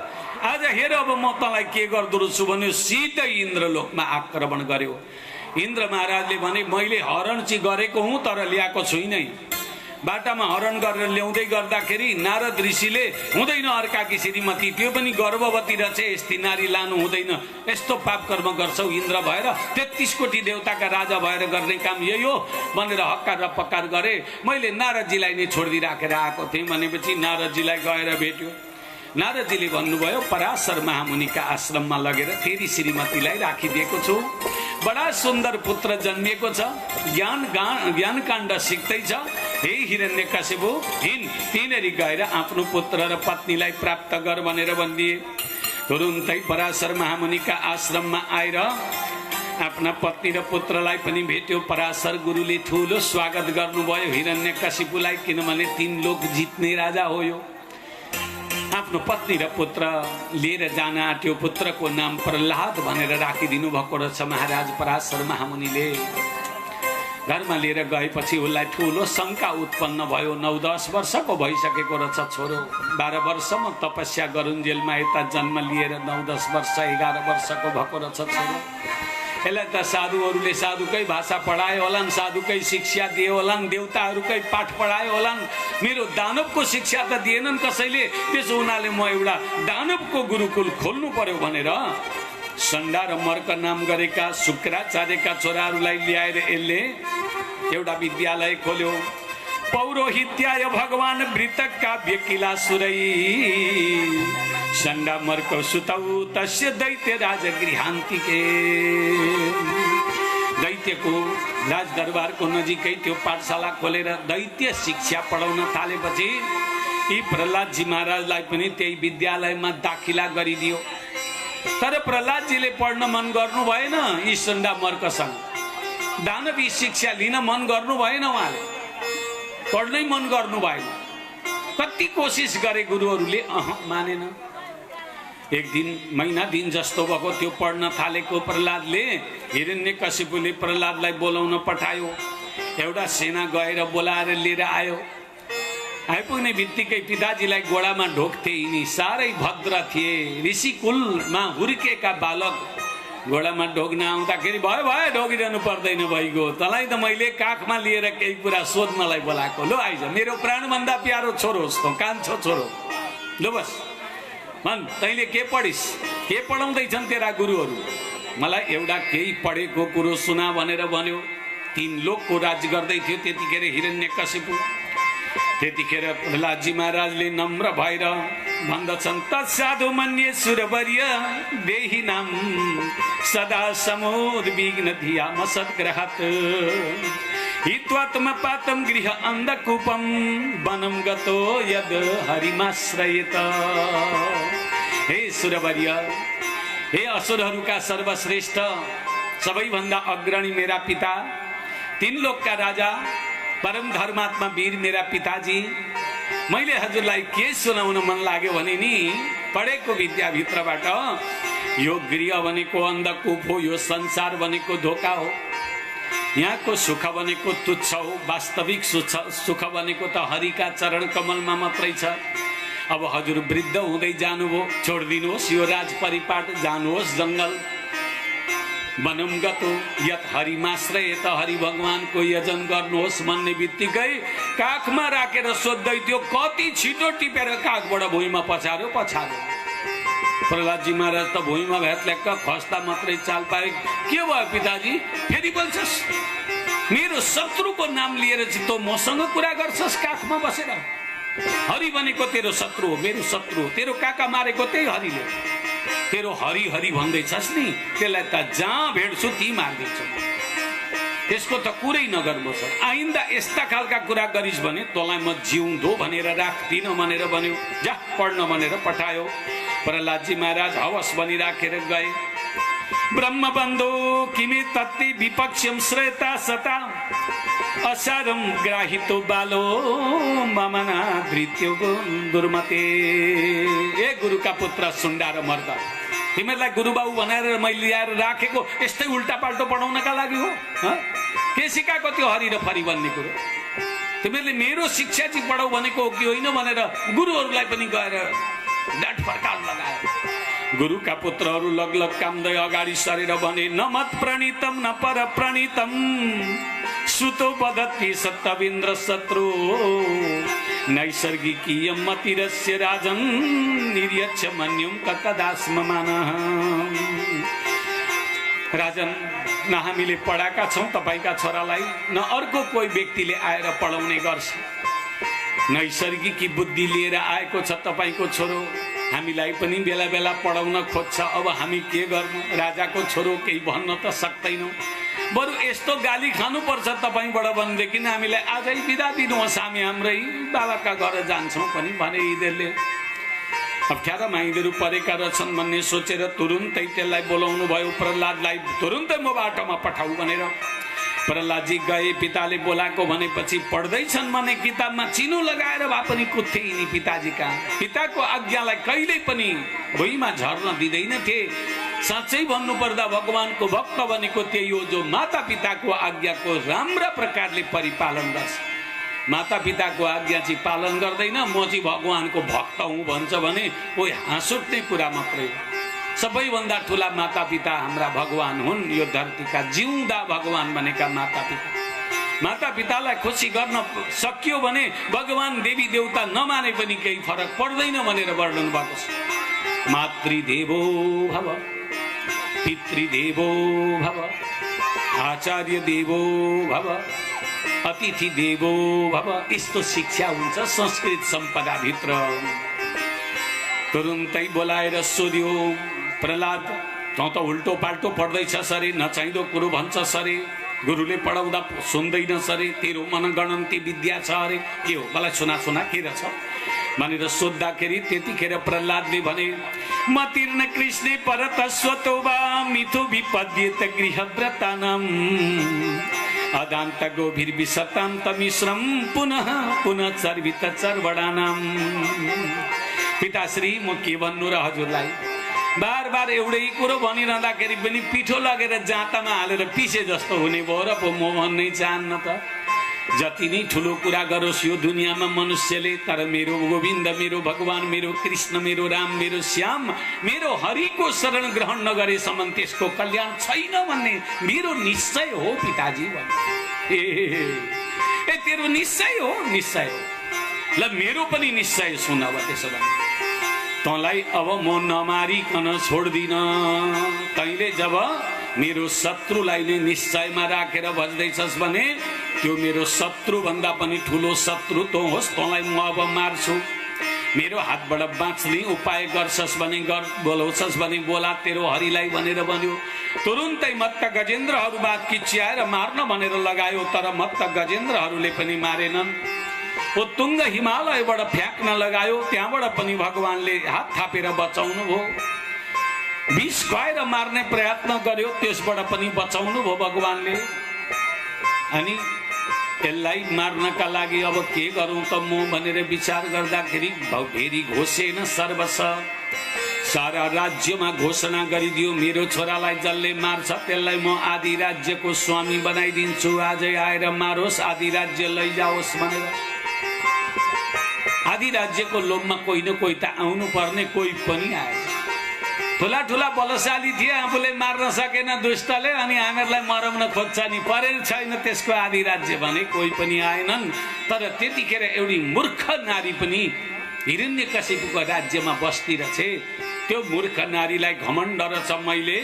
आज हेर अब म तँलाई के गर्दो रहेछु भन्यो। सिधै इन्द्रलोकमा आक्रमण गर्यो। इन्द्र महाराजले भने मैले हरण चाहिँ गरेको हुँ तर ल्याएको छुइनै। बाटामा हरण गरेर ल्याउँदै गर्दाखेरि नारद ऋषिले हुँदैन अर्काकी श्रीमती, त्यो पनि गर्भवती रहेछ, यस्ती नारी लानु हुँदैन, यस्तो पाप कर्म गर्छौ इन्द्र भएर, 33 कोटी देवताका राजा भएर गर्ने काम यही हो भनेर हक्कार र पक्कार गरे। मैले नारदजीलाई नै छोडिदिइ राखेर आएको थिएँ भनेपछि नारदजीलाई गएर भेट्यो। नारदजीले भन्नुभयो पराशर महामुनिका आश्रममा लगेर फेरि श्रीमतीलाई राखिदिएको छु, बडा सुन्दर पुत्र जन्मिएको छ, ज्ञान काण्ड सिक्दैछ, हे हिरण्यकशिपु हिँड, तिनीहरू गएर आफ्नो पुत्र र पत्नीलाई प्राप्त गर भनेर भनिदिए। तुरुन्तै पराशर महामुनिका आश्रममा आएर आफ्ना पत्नी र पुत्रलाई पनि भेट्यो। पराशर गुरुले ठुलो स्वागत गर्नुभयो हिरण्यकशिपुलाई, किनभने 3 लोक जित्ने राजा हो यो। आफ्नो पत्नी र पुत्र लिएर जान आँट्यो। पुत्रको नाम प्रहलाद भनेर राखिदिनु भएको रहेछ महाराज पराशर महामुनिले। घरमा लिएर गएपछि उसलाई ठुलो शङ्का उत्पन्न भयो। 9-10 वर्षको भइसकेको रहेछ छोरो, 12 वर्षमा तपस्या गरुन्जेलमा यता जन्म लिएर 9-10 वर्ष 11 वर्षको भएको रहेछ छोरो। यसलाई त साधुहरूले साधुकै भाषा पढाए होलान्, साधुकै शिक्षा दिए होलान्, देवताहरूकै पाठ पढाए होलान्, मेरो दानवको शिक्षा त दिएनन् कसैले। त्यसो हुनाले म एउटा दानवको गुरुकुल खोल्नु पर्यो भनेर सण्डा र मर्क नाम गरेका शुक्राचार्यका छोराहरूलाई ल्याएर यसले एउटा विद्यालय खोल्यो। पौरोहित्याय भगवान वृतक काव्य किला सुरै सण्डा मर्क सुतौ तस्य दैत्य राज गृहान्तिके। दैत्यको राजदरबारको नजिकै त्यो पाठशाला खोलेर दैत्य शिक्षा पढाउन थालेपछि यी प्रहलादजी महाराजलाई पनि त्यही विद्यालयमा दाखिला गरिदियो। तर प्रहलादजीले पढ्न मन गर्नु भएन, यी सण्डा मर्कसँग दानवी शिक्षा लिन मन गर्नु भएन, उहाँले पढ्नै मन गर्नु भएन। कति कोसिस गरे गुरुहरूले, मानेन। एक दिन महिना दिन जस्तो भएको त्यो पढ्न थालेको प्रहलादले हिरण्यकशिपुले प्रहलादलाई बोलाउन पठायो। एउटा सेना गएर बोलाएर लिएर आयो। आइपुग्ने बित्तिकै पिताजीलाई गोडामा ढोक्थे यिनी, साह्रै भद्र थिए, ऋषिकुलमा हुर्केका बालक घोडामा ढोग्न आउँदाखेरि भयो भयो ढोगिरहनु पर्दैन भइगयो, तँलाई त मैले काखमा लिएर केही कुरा सोध्नलाई बोलाएको, लो आइज, मेरो प्राणभन्दा प्यारो छोरो होस् त, कान्छो छोरो, लो बस भन् तैँले के पढिस्, के पढाउँदैछन् तेरा गुरुहरू, मलाई एउटा केही पढेको कुरो सुना भनेर भन्यो। 3 लोकको राज गर्दै थियो त्यतिखेर हिरण्यकशिपु। त्यतिखेर प्रहलादजी महाराजले नम्र भएर भन्दछन्, तत्साधु मन्ये सुरवर्य देहि नाम सदा समुद्विग्न धियाम सद्ग्रहात् हित्वात्म पातम गृह अन्धकूपम वनं गतो यद हरिमाश्रयेत। हे सुरवर्य, हे असुरहरूका सर्वश्रेष्ठ, सबैभन्दा अग्रणी मेरा पिता, 3 लोकका राजा, परम धर्मात्मा वीर मेरा पिताजी, मैले हजुरलाई के सुनाउन मन लाग्यो भने नि, पढेको विद्याभित्रबाट यो गृह भनेको अन्धकूप हो, यो संसार भनेको धोका हो, यहाँको सुख भनेको तुच्छ हो, वास्तविक सुख भनेको त हरिका चरण कमलमा मात्रै छ। अब हजुर वृद्ध हुँदै जानुभयो, छोडिदिनुहोस् यो राज परिपाट, जानुहोस् जङ्गल, वनम गतो यत हरिमाश्रयेत, हरि भगवानको यजन गर्नुहोस् भन्ने बित्तिकै काखमा राखेर सोध्दै थियो, कति छिटो टिपेर काखबाट भुइँमा पछार्यो। प्रहलादजी महाराज त भुइँमा भ्यात्ल्याक्क खस्ता मात्रै चाल पाए। के भयो पिताजी, फेरि बोल्छस्, मेरो शत्रुको नाम लिएर चाहिँ तँ मसँग कुरा गर्छस् काखमा बसेर? हरि भनेको तेरो शत्रु हो, मेरो शत्रु हो, तेरो काका मारेको त्यही हरिले, तेरो हरि हरि भन्दैछस् नि, त्यसलाई त जहाँ भेट्छु ती मारिदिन्छु, त्यसको त कुरै नगर्नु छ। आइन्दा यस्ता खालका कुरा गरिस् भने तँलाई म जिउँदो भनेर राख्दिन भनेर भन्यो। जा पढ्न भनेर पठायो। प्रहलादजी महाराज हवस बनिराखेर गए। ब्रह्मबन्धो किमे तत्ति विपक्षम श्रेता सता असारम ग्राहितो बालो ममना धृत्यो दुर्मते। ए गुरुका पुत्र सुण्डा र मर्द, तिमीहरूलाई गुरुबाबु भनेर मैले ल्याएर राखेको यस्तै उल्टा पाल्टो पढाउनका लागि हो? के सिकाएको त्यो हरि र फरि भन्ने कुरो? तिमीहरूले मेरो शिक्षा चाहिँ पढाउ भनेको हो कि होइन भनेर गुरुहरूलाई पनि गएर डाँट फर्काउन लगायो। गुरुका पुत्रहरू लगलग कामदै अगाडि सरेर भने न मत प्रणीतम न पर प्रणीतम सुतो वदति सत्तवेन्द्र शत्रु नैसर्गिकीयम मतिरस्य राजन निर्यच्छ मन्युम ककदास्म मानः। राजन, न हामीले पढाएका छौं तपाईका छोरालाई, न अर्को कोही व्यक्तिले आएर पढाउने गर्छ। नैसर्गिकी बुद्धि लिएर आएको छ तपाईको छोरो, हामीलाई पनि बेला बेला पढाउन खोज्छ। अब हामी के गर्नु? राजाको छोरो केही भन्न त सक्दैनौं, बरु यस्तो गाली खानुपर्छ तपाईबाट भनेदेखि हामीलाई आजै बिदा दिनुहोस्, हामी हाम्रै बाबाका घर जान्छौं पनि भने यिनीहरूले अप्ठ्यारा माइदहरू परेका रहेछन् भन्ने सोचेर तुरुन्तै त्यसलाई बोलाउनु भयो। प्रहलादलाई तुरुन्तै म बाटोमा पठाऊ भनेर प्रहलादजी गए। पिताले बोलाएको भनेपछि पढ्दैछन् भने किताबमा चिनो लगाएर भए पनि कुद्थे यिनी पिताजीका। पिताको आज्ञालाई कहिल्यै पनि भुइँमा झर्न दिँदैनथे। साँच्चै भन्नुपर्दा भगवानको भक्त भनेको त्यही हो जो माता पिताको आज्ञाको राम्रा प्रकारले परिपालन गर्छ। माता पिताको आज्ञा चाहिँ पालन गर्दैन, म चाहिँ भगवानको भक्त हुँ भन्छ भने कोही हाँस उठ्ने कुरा मात्रै हो। सबैभन्दा ठुला माता पिता हाम्रा भगवान हुन्। यो धरतीका जिउँदा भगवान भनेका माता पिता। माता पितालाई खुसी गर्न सकियो भने भगवान देवी देवता नमाने पनि केही फरक पर्दैन भनेर वर्णन भएको छ। मातृदेवो भव, पितृदेवो भव, आचार्य देवो भव, अतिथि देवो भव। यस्तो शिक्षा हुन्छ संस्कृत सम्पदा भित्र। तुरुन्तै बोलाएर सोध्यो, प्रहलाद तँ त उल्टो पाल्टो पढ्दैछ सरे, नचाहिँदो कुरो भन्छ सरे, गुरुले पढाउँदा सुन्दैन सरे, तेरो मनगणन्ती विद्या छ अरे, के हो मलाई सुना सुना के रहेछ भनेर सोद्धाखेरि त्यतिखेर प्रहलादले भने मतिर्न कृष्णे परतस्वतो वा मिथो विपद्येत गृहव्रतानाम् अदान्त गोभिर्विशतान्त मिश्रम पुनः पुनः चर्वित चर्वणानाम्। पिताश्री, म के भन्नु र हजुरलाई? बार बार एउटै कुरो भनिरहँदाखेरि पनि पिठो लगेर जाँतामा हालेर पिसे जस्तो हुने भयो र पो म भन्नै चाहन्न त। जति नै ठुलो कुरा गरोस् यो दुनियाँमा मनुष्यले, तर मेरो गोविन्द, मेरो भगवान, मेरो कृष्ण, मेरो राम, मेरो श्याम, मेरो हरिको शरण ग्रहण नगरेसम्म त्यसको कल्याण छैन भन्ने मेरो निश्चय हो पिताजी भने। ए तेरो निश्चय हो? निश्चय हो। ल मेरो पनि निश्चय सुन। अब त्यसो भने तँलाई अब म नमारिकन छोड्दिन। तैँले जब मेरो शत्रुलाई नै निश्चयमा राखेर बज्दैछस् भने त्यो मेरो शत्रु भन्दा पनि ठुलो शत्रु तँ होस्, तँलाई म अब मार्छु। मेरो हातबाट बाँच्ने उपाय गर्छस् भने गर, बोलाउँछस् भने बोला तेरो हरिलाई भनेर भन्यो। तुरुन्तै मत्त गजेन्द्रहरूबाट किच्याएर मार्न भनेर लगायो, तर मत्त गजेन्द्रहरूले पनि मारेनन्। ओ तुङ्ग हिमालयबाट फ्याँक्न लगायो, त्यहाँबाट पनि भगवानले हात थापेर बचाउनु भयो। विष खुवाएर मार्ने प्रयत्न गर्यो, त्यसबाट पनि बचाउनु भयो भगवानले। अनि यसलाई मार्नका लागि अब के गरौँ त म भनेर विचार गर्दाखेरि भेरी घोषेन सर्वस, सारा राज्यमा घोषणा गरिदियो मेरो छोरालाई जसले मार्छ त्यसलाई म आदि राज्यको स्वामी बनाइदिन्छु। आजै आएर मारोस्, आदि राज्य लैजाओस् भनेर। आदि राज्यको लोभमा कोही न कोही त आउनु पर्ने, कोही पनि आए। ठुला ठुला बलशाली थिए, आफूले मार्न सकेन दुष्टले, अनि हामीहरूलाई मराउन खोज्छ नि, परेर छैन त्यसको आदि राज्य भने कोही पनि आएनन्। तर त्यतिखेर एउटी मूर्ख नारी पनि हिरण्यकशिपुको राज्यमा बस्ती रहेछे। त्यो मूर्ख नारीलाई घमण्ड रहेछ, मैले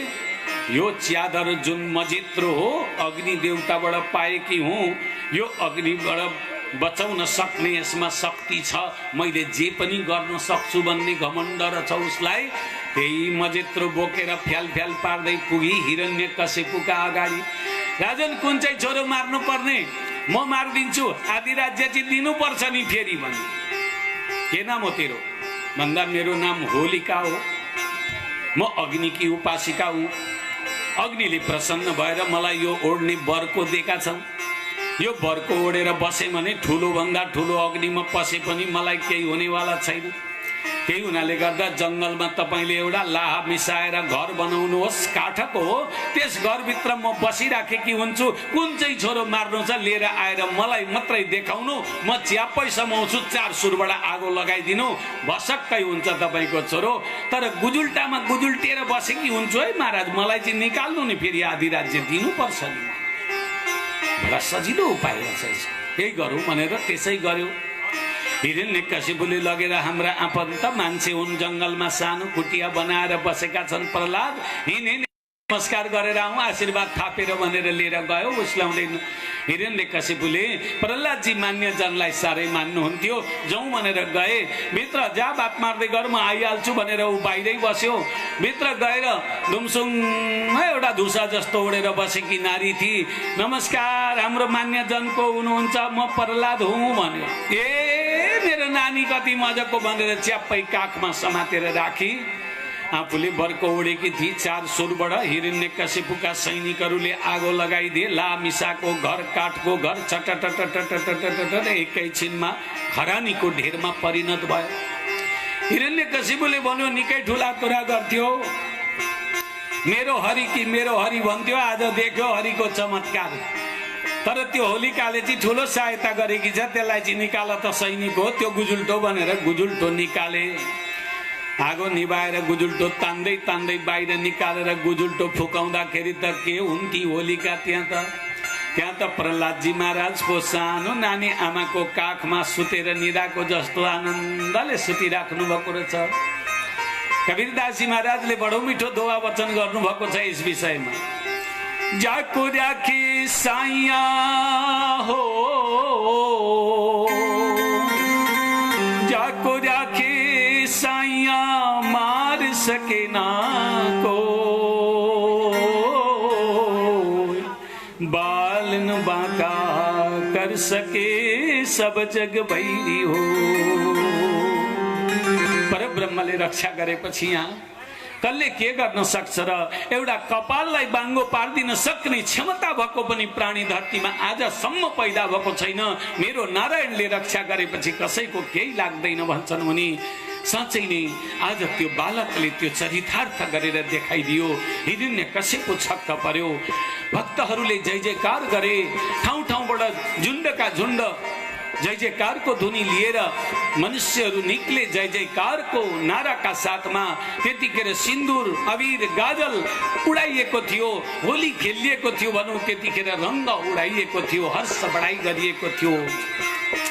यो च्यादर जुन मजित्रो हो अग्नि देवताबाट पाएकी हुँ, यो अग्निबाट बचाउन सक्ने यसमा शक्ति छ, मैले जे पनि गर्न सक्छु भन्ने घमण्ड रहेछ उसलाई। त्यही मजित्रो बोकेर फ्याल फ्याल पार्दै पुगी हिरण्यकशिपुका अगाडि। राजन, कुन चाहिँ छोरो मार्नु पर्ने? म मारिदिन्छु, आदि राज्य चाहिँ दिनुपर्छ नि फेरि भने। के नाम हो तेरो? भन्दा मेरो नाम होलिका हो, म अग्निकी उपासिका हुँ। अग्निले प्रसन्न भएर मलाई यो ओढ्ने वरको दिएका छन्। यो वरको ओढेर बसे भने ठुलो भन्दा ठुलो अग्निमा पसे पनि मलाई केही हुनेवाला छैन। त्यही हुनाले गर्दा जंगलमा तपाईले एउटा लाहा मिसाएर घर बनाउनुहोस् काठको, त्यस घरभित्र म बसिराखेकी हुन्छु, कुन चाहिँ छोरो मार्नु छ लिएर आएर मलाई मात्रै देखाउनु, म च्याप्पै समाउँछु, 4 सुरबाट आगो लगाइदिनु, भसक्कै हुन्छ तपाईको छोरो। तर गुजुल्टामा गुजुल्टिएर बसेकी हुन्छु है महाराज, मलाई चाहिँ निकाल्नु नि, फेरि आधी राज्य दिनुपर्छ नि। बडा सजिलो उपाय रहेछ, यही गरौँ भनेर त्यसै गर्यो। हिरण्यकशिपुले लगेर हाम्रा आफन्त मान्छे हुन्, जंगलमा सानो कुटिया बनाएर बसेका छन्। प्रहलाद हिँड नमस्कार गरेर आउँ, आशीर्वाद थापेर भनेर लिएर गयो, उस्लाउँदैन। हिरण्यकशिपुले प्रहलादजी मान्य जनलाई साह्रै मान्नुहुन्थ्यो, जाउँ भनेर गए। भित्र जा बात मार्दै गर, म आइहाल्छु भनेर ऊ बाहिरै बस्यो। भित्र गएर दुमसुङ एउटा धुसा जस्तो उडेर बसेकी नारी थिई। नमस्कार, हाम्रो मान्य जनको हुनुहुन्छ, म प्रहलाद हुँ भन्यो। ए मेरो नानी कति मजाको भनेर च्याप्पै काखमा समातेर राखी। आफूले बर्को उडेकी थिए। 4 सुरबाट हिरण्यकशिपुका सैनिकहरूले आगो लगाइदिए। लामिसाको घर, काठको घर चटटटटटटटटट एकैछिनमा खरानीको ढेरमा परिणत भयो। हिरण्यकशिपुले भन्यो, निकै ठुला कुरा गर्थ्यो, मेरो हरि कि मेरो हरि भन्थ्यो, आज देख्यो हरिको चमत्कार। तर त्यो होलिकाले चाहिँ ठुलो सहायता गरेकी छ, त्यसलाई चाहिँ निकाल त सैनिक हो, त्यो गुजुल्टो भनेर गुजुल्टो निकाले। आगो निभाएर गुजुल्टो तान्दै तान्दै बाहिर निकालेर गुजुल्टो फुकाउँदाखेरि त के हुन्थी होलिका। त्यहाँ त प्रहलादजी महाराज पो सानो नानी आमाको काखमा सुतेर निदाको जस्तो आनन्दले सुतिराख्नु भएको रहेछ। कबीरदासजी महाराजले बडो मिठो दोहा वचन गर्नुभएको छ यस विषयमा। जाको राखी साइया हो, जाको राखी साइया मार सके ना को, बाल न बांका कर सके सब जग भैरी हो। परब्रह्मले रक्षा गरेपछि यहाँ कसले के गर्न सक्छ र? एउटा कपाललाई बाङ्गो पार्दिन सक्ने क्षमता भएको पनि प्राणी धरतीमा आजसम्म पैदा भएको छैन। मेरो नारायणले रक्षा गरेपछि कसैको केही लाग्दैन भन्छन् उनी। साँच्चै नै आज त्यो बालकले त्यो चरितार्थ गरेर देखाइदियो। हिरण्यकशिपु छक्क पर्यो। भक्तहरूले जय जयकार गरे। ठाउँ ठाउँबाट झुण्डका झुण्ड जय जयकारको ध्वनि लिएर मनुष्यहरू निक्ले जय जयकारको नाराका साथमा। त्यतिखेर सिन्दुर अबिर गाजल उडाइएको थियो, होली खेलिएको थियो भनौँ, त्यतिखेर रङ्ग उडाइएको थियो, हर्ष बढाइ गरिएको थियो,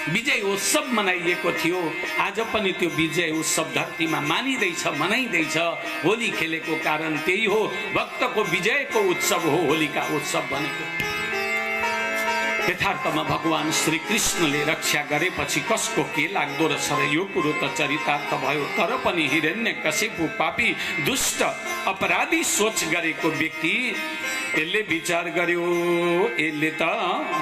विजय उत्सव मनाइएको थियो। आज पनि त्यो विजय उत्सव धरतीमा मानिँदैछ, मनाइँदैछ। होली खेलेको कारण त्यही हो, भक्तको विजयको उत्सव हो होलिका उत्सव भनेको। यथार्थमा भगवान श्री कृष्णले रक्षा गरेपछि कसको के लाग्दो रहेछ र? यो कुरो त चरितार्थ भयो। तर पनि हिरण्यकशिपु पापी दुष्ट अपराधी सोच गरेको व्यक्ति यसले विचार गर्यो, यसले त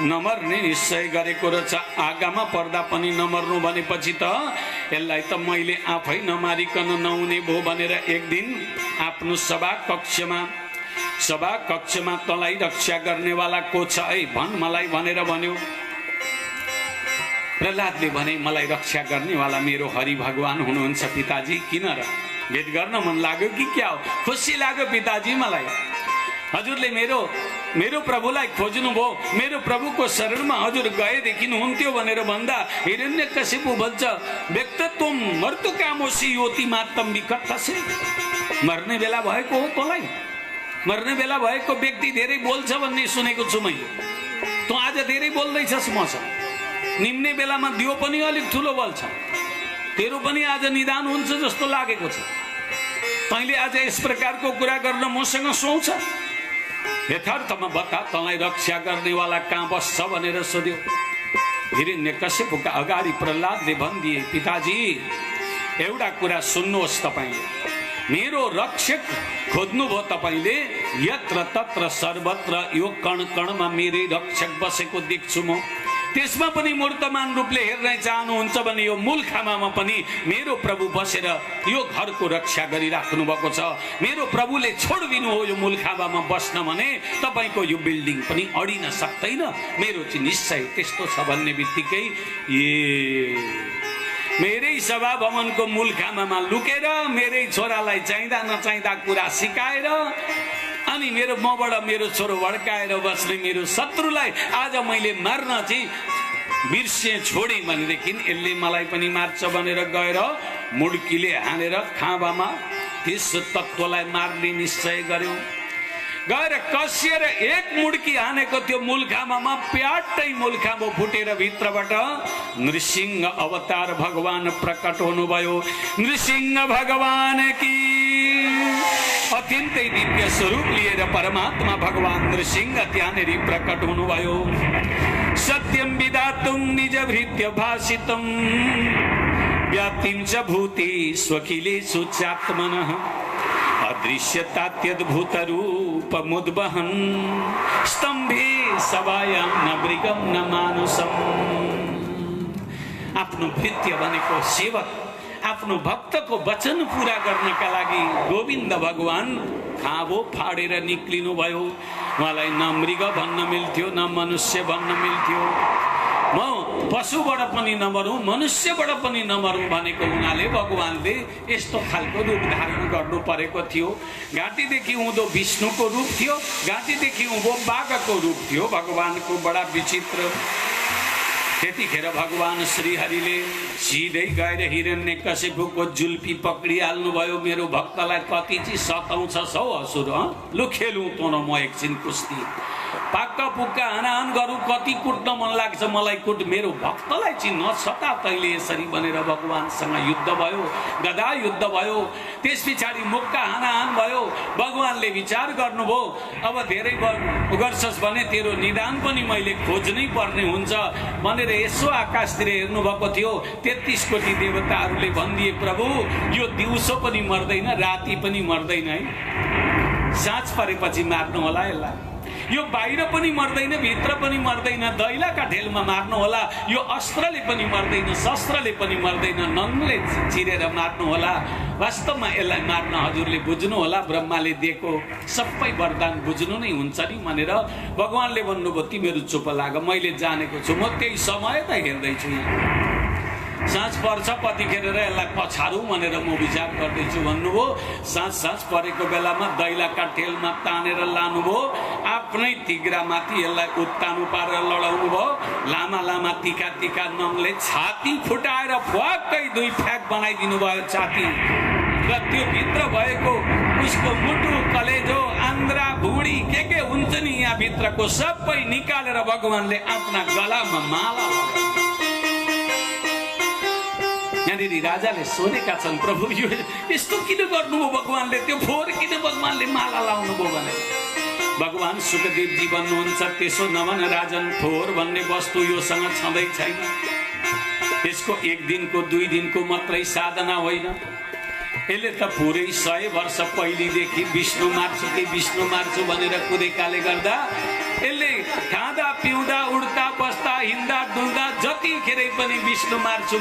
नमर्ने निश्चय गरेको रहेछ। आगामा पर्दा पनि नमर्नु भनेपछि त यसलाई त मैले आफै नमारिकन नहुने भो भनेर एक दिन आफ्नो सभा कक्षमा तँलाई रक्षा गर्नेवाला को छ है भन् मलाई भनेर भन्यो। प्रहलादले भने, मलाई रक्षा गर्नेवाला मेरो हरि भगवान हुनुहुन्छ पिताजी। किन र? भेट गर्न मन लाग्यो कि क्या हो? खुसी लाग्यो पिताजी मलाई। हजुरले मेरो प्रभुलाई खोज्नुभयो, मेरो प्रभुको शरणमा हजुर गएदेखि हुन्थ्यो भनेर भन्दा हिरण्यकशिपु भन्छ, व्यक्तित्वम मर्तुकामोसी योति मातम विकट्ठसे। मर्ने बेला भएको हो तँलाई? मर्ने बेला भएको व्यक्ति धेरै बोल्छ भन्ने सुनेको छु मैले। तँ आज धेरै बोल्दैछस् मसँग। निम्ने बेलामा दियो पनि अलिक ठुलो बोल्छ। तेरो पनि आज निदान हुन्छ जस्तो लागेको छ। तैँले आज यस प्रकारको कुरा गर्न मसँग सुहाउँछ? यथार्थमा बता, तँलाई रक्षा गर्नेवाला कहाँ बस्छ भनेर सोध्यो। हिरण्यकशिपुका अगाडि प्रहलादले भनिदिए, पिताजी एउटा कुरा सुन्नुहोस्, तपाईँले मेरो रक्षक खोज्नुभयो तपाईँले। यत्र तत्र सर्वत्र यो कण कणमा मेरै रक्षक बसेको देख्छु म। त्यसमा पनि मूर्तमान रूपले हेर्न चाहनुहुन्छ भने यो मूल खामामा पनि मेरो प्रभु बसेर यो घरको रक्षा गरिराख्नु भएको छ। मेरो प्रभुले छोडिदिनु हो यो मूल खामामा बस्न भने तपाईँको यो बिल्डिङ पनि अडिन सक्दैन। मेरो चाहिँ निश्चय त्यस्तो छ भन्ने बित्तिकै मेरै सभा भवनको मूल खामामा लुकेर मेरै छोरालाई चाहिँदा नचाहिँदा कुरा सिकाएर अनि मबाट मेरो छोरो भड्काएर बस्ने मेरो शत्रुलाई आज मैले मार्न चाहिँ बिर्से छोडेँ भनेदेखि यसले मलाई पनि मार्छ भनेर गएर मुड्कीले हानेर खाँबामा त्यस तत्त्वलाई मार्ने निश्चय गर्यो। गएर कसिएर एक मुड्की हानेको त्यो मूलखामामा प्याट्टै मूलखामो फुटेर भित्रबाट नृसिंह अवतार भगवान प्रकट हुनुभयो। नृसिंह भगवान की अत्यन्तै दिव्य स्वरूप लिएर परमात्मा भगवान नृसिंह त्यहाँनेरि प्रकट हुनुभयो। सत्यं विधातुं निजभृत्य भाषितं व्याप्तिं च भूते स्वखिलेषु चात्मनः अदृश्यतात्यद्भुतरूपमुद्वहन् स्तम्भे सभायां न मृगं न मानुषम्। आफ्नो भृत्य भनेको सेवक, आफ्नो भक्तको वचन पूरा गर्नका लागि गोविन्द भगवान खाबो फाडेर निक्लिनु भयो। उहाँलाई न मृग भन्न मिल्थ्यो न मनुष्य भन्न मिल्थ्यो। म पशुबाट पनि नमरौँ मनुष्यबाट पनि नमरौँ भनेको हुनाले भगवानले यस्तो खालको रूप धारण गर्नु परेको थियो। घाँटीदेखि उँधो विष्णुको रूप थियो, घाँटीदेखि उँभो बाघको रूप थियो। भगवानको बडा विचित्र। त्यतिखेर भगवान श्रीहरिले सिधै गएर हिरण्यकशिपुको जुल्फी पक्रिहाल्नु भयो। मेरो भक्तलाई कति चाहिँ सताउँछ सौ असुर, लु खेलौँ त म एकछिन कुस्ती, पाक्का पुक्का हानाहान गरौँ, कति कुट्न मन लाग्छ मलाई कुट, मेरो भक्तलाई चाहिँ नसता तैले यसरी भनेर भगवानसँग युद्ध भयो, गदा युद्ध भयो। त्यस पछाडि मुक्का हानाहान भयो। भगवानले विचार गर्नुभयो अब धेरै गर्छस् भने तेरो निदान पनि मैले खोज्नै पर्ने हुन्छ भनेर यसो आकाशतिर हेर्नु भएको थियो। 33 कोटी देवताहरूले भनिदिए प्रभु यो दिउँसो पनि मर्दैन राति पनि मर्दैन है, साँझ परेपछि मार्नु होला यसलाई, यो बाहिर पनि मर्दैन भित्र पनि मर्दैन, दैलाका ढेलमा मार्नु होला, यो अस्त्रले पनि मर्दैन शस्त्रले पनि मर्दैन, नङले चिरेर मार्नु होला। वास्तवमा यसलाई मार्न हजुरले बुझ्नु होला, ब्रह्माले दिएको सबै वरदान बुझ्नु नै हुन्छ नि भनेर भगवानले भन्नुभयो तिमीहरू चुप लाग, मैले जानेको छु, म त्यही समय त हेर्दैछु। साँझ पर्छ कतिखेर यसलाई पछारौँ भनेर म विचार गर्दैछु भन्नुभयो। साँझ परेको बेलामा दैलाका टेलमा तानेर लानुभयो, आफ्नै तिग्रामाथि यसलाई उत्तानो पारेर लडाउनु भयो। लामा लामा तिखा तिखा नङले छाती फुटाएर फ्वाक्कै 2 फ्याक बनाइदिनु भयो छाती, र त्यो भित्र भएको उसको मुटु कलेजो आन्द्रा भुडी के हुन्छ नि यहाँ भित्रको सबै निकालेर भगवानले आफ्ना गलामा माला यहाँनिर राजाले सोधेका छन् प्रभु यो यस्तो किन गर्नुभयो भगवानले, त्यो फोहोर किन भगवानले माला लाउनु भयो भनेर। भगवान सुखदेवजी भन्नुहुन्छ त्यसो नभन राजन, फोहोर भन्ने वस्तु योसँग छँदै छैन, यसको 1 दिनको 2 दिनको मात्रै साधना होइन, यसले त पुरै 100 वर्ष पहिलेदेखि विष्णु मार्छु भनेर कुदेकाले गर्दा यसले खाँदा पिउँदा उड्दा बस्दा हिँड्दा डुल्दा जतिखेरै पनि विष्णु मार्छु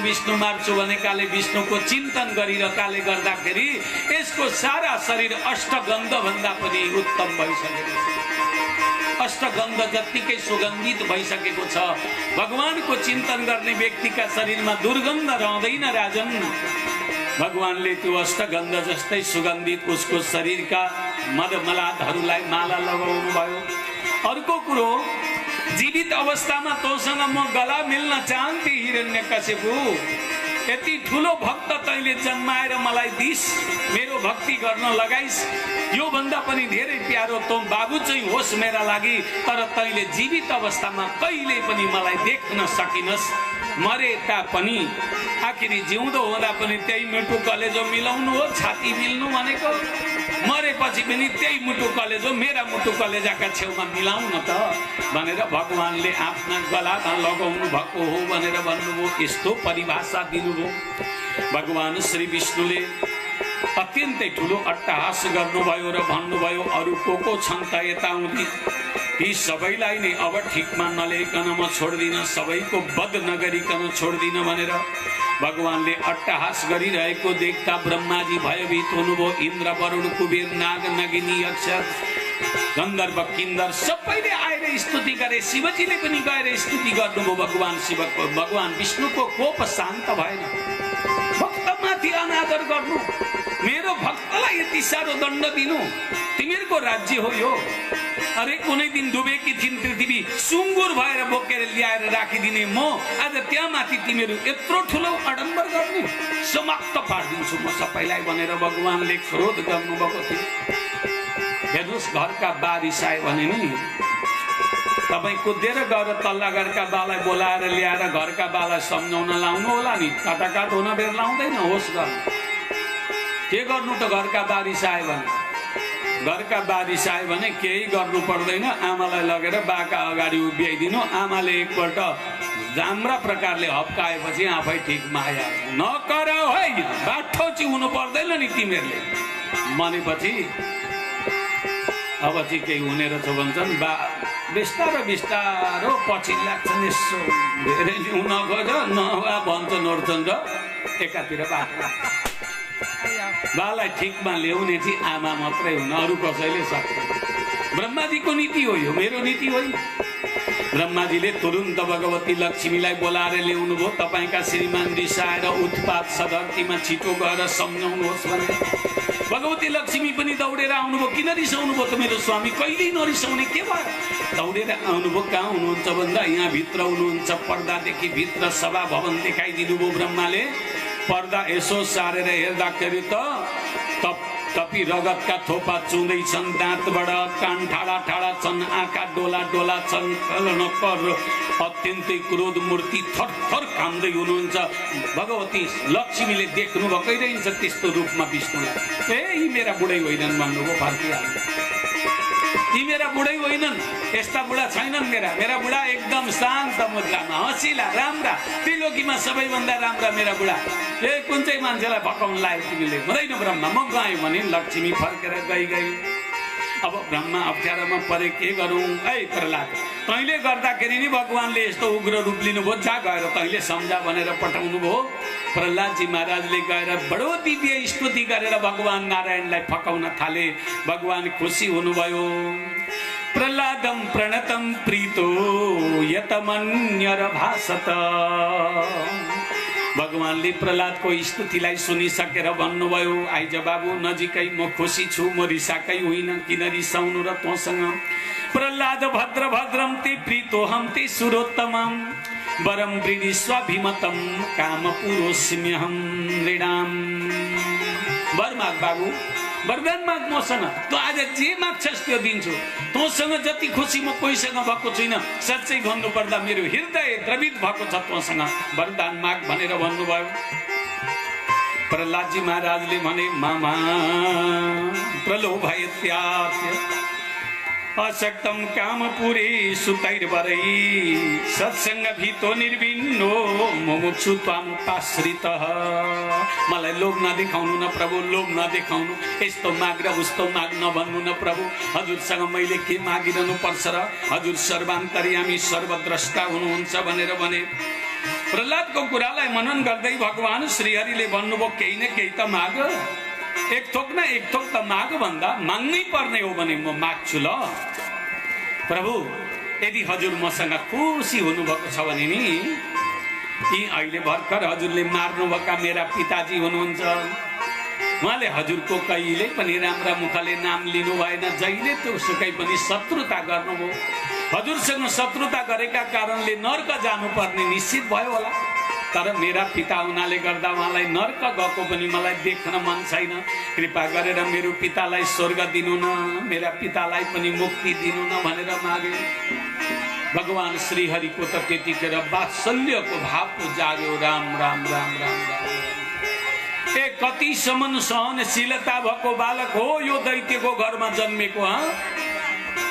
भनेकाले विष्णुको चिन्तन गरिरहेकाले गर्दाखेरि यसको सारा शरीर अष्टगन्ध भन्दा पनि उत्तम भइसकेको छ, अष्टगन्ध जत्तिकै सुगन्धित भइसकेको छ। भगवानको चिन्तन गर्ने व्यक्तिका शरीरमा दुर्गन्ध रहँदैन राजन। भगवानले त्यो अष्टगन्ध जस्तै सुगन्धित उसको शरीरका मदमलादहरूलाई माला लगाउनु भयो। अर्को कुरो, जीवित अवस्थामा तँसँग म गला मिल्न चाहन्थे हिरण्यकशिपु, यति ठुलो भक्त तैले जन्माएर मलाई दिस, मेरो भक्ति गर्न लगाइस्, यो भन्दा पनि धेरै प्यारो तँ बाबु चाहिँ होस् मेरा लागि, तर तैले जीवित अवस्थामा कहिले पनि मलाई देख्न सकिनस्, मरे तापनि आखिरी जिउँदो हुँदा पनि त्यही मुटु कलेजो मिलाउनु हो, छाती मिल्नु भनेको, मरेपछि पनि त्यही मुटु कलेजो मेरा मुटु कलेजाका छेउमा मिलाउन त भनेर भगवानले आफ्ना गलामा लगाउनु भएको हो भनेर भन्नुभयो। यस्तो परिभाषा दिनुभयो। भगवान श्री विष्णुले अत्यन्तै ठुलो अट्टहास गर्नुभयो र भन्नुभयो अरू को छन् त यताउति, यी सबैलाई नै अब ठिकमा नल्याइकन म छोड्दिन, सबैको वध नगरिकन छोड्दिन भनेर भगवानले अट्टहास गरिरहेको देख्दा ब्रह्माजी भयभीत हुनुभयो। इन्द्र वरुण कुबेर नाग नगिनी अक्षर गन्धर्व किन्नर सबैले आएर स्तुति गरे, शिवजीले पनि गएर स्तुति गर्नुभयो भगवान विष्णुको कोप शान्त भएन। अत्याचार गर्नु, मेरो भक्तलाई यति साह्रो दण्ड दिनु तिमीहरूको राज्य हो यो? अरे कुनै दिन डुबेकी थिइन् पृथ्वी, सुँगुर भएर बोकेर ल्याएर राखिदिने म आज त्यहाँ माथि तिमीहरू यत्रो ठुलो आडम्बर गर्ने? समाप्त पारिदिन्छु म सबैलाई भनेर भगवानले क्रोध गर्नुभएको थियो। हेर्नुहोस्, घरका बारिस आयो भने नि तपाईँ कुदेर गएर तल्ला घरका बालाई बोलाएर ल्याएर घरका बालाई सम्झाउन लाउनु होला नि, काटाकाट हुन बेर लाउँदैन। होस् गर्नु, के गर्नु त? घरका बारिस आयो भने, घरका बारिस आयो भने केही गर्नु पर्दैन, आमालाई लगेर बाका अगाडि उभियाइदिनु। आमाले एकपल्ट राम्रा प्रकारले हप्काएपछि आफै ठिकमा आइहाल्छ। नकर है, बाठो चिउनु पर्दैन नि तिमीहरूले भनेपछि अब चाहिँ केही हुने रहेछ भन्छन्। बिस्तारो बिस्तारो पछि लाग्छन्, यसो धेरै लिउँ नखोज नभए भन्छन् ओर्छन् र एकातिर बाटो लाग्छ। बालाई ठिकमा ल्याउने चाहिँ आमा मात्रै हुन, अरू कसैले सक्दैन। ब्रह्माजीको नीति हो यो, मेरो नीति होइन। ब्रह्माजीले तुरुन्त भगवती लक्ष्मीलाई बोलाएर ल्याउनु भयो। तपाईँका श्रीमान रिसाएर उत्पात सधरतीमा छिटो गएर सम्झाउनुहोस् भने भगवती लक्ष्मी पनि दौडेर आउनुभयो। किन रिसाउनु भयो त मेरो स्वामी? कहिल्यै नरिसाउने, के भयो? दौडेर आउनुभयो। कहाँ हुनुहुन्छ भन्दा यहाँ भित्र हुनुहुन्छ। पर्दादेखि भित्र सभा भवन देखाइदिनु भयो ब्रह्माले। पर्दा यसो सारेर हेर्दाखेरि त तपी रगतका थोपा चुँदैछन्, दाँतबाट कान ठाडा ठाडा छन्, आँखा डोला डोला छन्, नक्कर अत्यन्तै क्रोध मूर्ति थरथर काम्दै हुनुहुन्छ। भगवती लक्ष्मीले देख्नु भएकै रहन्छ त्यस्तो रूपमा विष्णुलाई। यी मेरा बुढै होइनन् भन्नुभयो, फर्किहाल्नु। यी मेरा बुढै होइनन्, यस्ता बुढा छैनन् मेरा बुढा एकदम शान्त मुद्रामा, हँसिला, राम्रा, त्रिलोकीमा सबैभन्दा राम्रा मेरा बुढा। कुन चाहिँ मान्छेलाई भकाउन लाग्यो तिमीले? हुँदैन ब्रह्मा, म गएँ भने लक्ष्मी फर्केर गई। अब ब्रह्मा अप्ठ्यारोमा परे, के गरौँ? है प्रहलाद, तैँले गर्दाखेरि नि भगवानले यस्तो उग्र रूप लिनुभयो, जा गएर तैँले सम्झा भनेर पठाउनु भयो। प्रहलादजी महाराजले गएर बडो दिव्य स्तुति गरेर भगवान नारायणलाई फकाउन थाले। भगवान खुसी हुनुभयो। प्रहलादम प्रणतम प्रीतो यतमन्यर भाषत। भगवानले प्रहलादको स्तुतिलाई सुनिसकेर भन्नुभयो, आइज बाबु नजिकै, म खुसी छु, म रिसाकै होइन, किन रिसाउनु र तँसँग? प्रहलाद भद्र भद्रम ते प्रीतोहम ते सुरोत्तमम वरम वृद्धि स्वाभिमतम काम पुरोस्म्यहम नृणाम। वर माग बाबु, वरदान माग मसँग। तँ आज जे माग्छस् त्यो दिन्छु। तँसँग जति खुसी म कोहीसँग भएको छुइनँ। साँच्चै भन्नुपर्दा मेरो हृदय द्रवित भएको छ तँसँग, वरदान माग भनेर भन्नुभयो। प्रहलादजी महाराजले भने, मामा प्रलोभयत्यात्य अशक्तम कामपुरे सुतैर्वरै सत्संग भीतो निर्विन्नो मुमुक्षु त्वामुपाश्रितः। मलाई लोभ नदेखाउनु न प्रभु, लोभ नदेखाउनु। यस्तो माग र उस्तो माग नभन्नु न प्रभु। हजुरसँग मैले के मागिरहनु पर्छ र? हजुर सर्वान्तर्यामी सर्वद्रष्टा हुनुहुन्छ भनेर भने। प्रहलादको कुरालाई मनन गर्दै भगवान श्रीहरिले भन्नुभयो, केही न केही त माग, एक थोक न एक थोक त माग भन्दा माग्नै पर्ने हो भने म माग्छु ल प्रभु। यदि हजुर मसँग खुसी हुनुभएको छ भने नि, यी अहिले भर्खर हजुरले मार्नुभएका मेरा पिताजी हुनुहुन्छ। उहाँले हजुरको कहिले पनि राम्रा मुखले नाम लिनु भएन, जहिले सुकै पनि शत्रुता गर्नुभयो। हजुरसँग शत्रुता गरेका कारणले नर्क जानुपर्ने निश्चित भयो होला। तर मेरा पिता हुनाले गर्दा उहाँलाई नर्क गएको पनि मलाई देख्न मन छैन। कृपा गरेर मेरो पितालाई स्वर्ग दिनु न, मेरा पितालाई पनि मुक्ति दिनु न भनेर मागे। भगवान श्रीहरिको त त्यतिखेर वात्सल्यको भाव जाग्यो। राम राम राम राम राम। ए कतिसम्म सहनशीलता भएको बालक हो यो दैत्यको घरमा जन्मेको।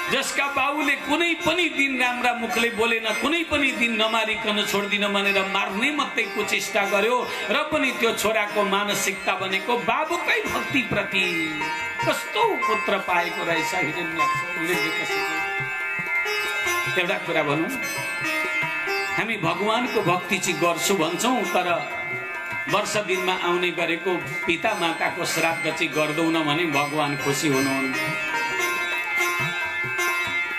जसका बाबुले कुनै पनि दिन राम्रा मुखले बोलेन, कुनै पनि दिन नमारिकन छोड्दिन भनेर मार्ने मात्रै चेष्टा गर्यो, र पनि त्यो छोराको मानसिकता भनेको बाबुकै भक्ति प्रति। कस्तो पुत्र पाएको रहेछ हिरण्यकशिपुले। एउटा कुरा भनौँ, हामी भगवानको भक्ति चाहिँ गर्छु भन्छौँ, तर वर्ष दिनमा आउने गरेको पिता माताको श्राद्ध चाहिँ गर्दैनौँ भने भगवान खुसी हुनुहुन्न।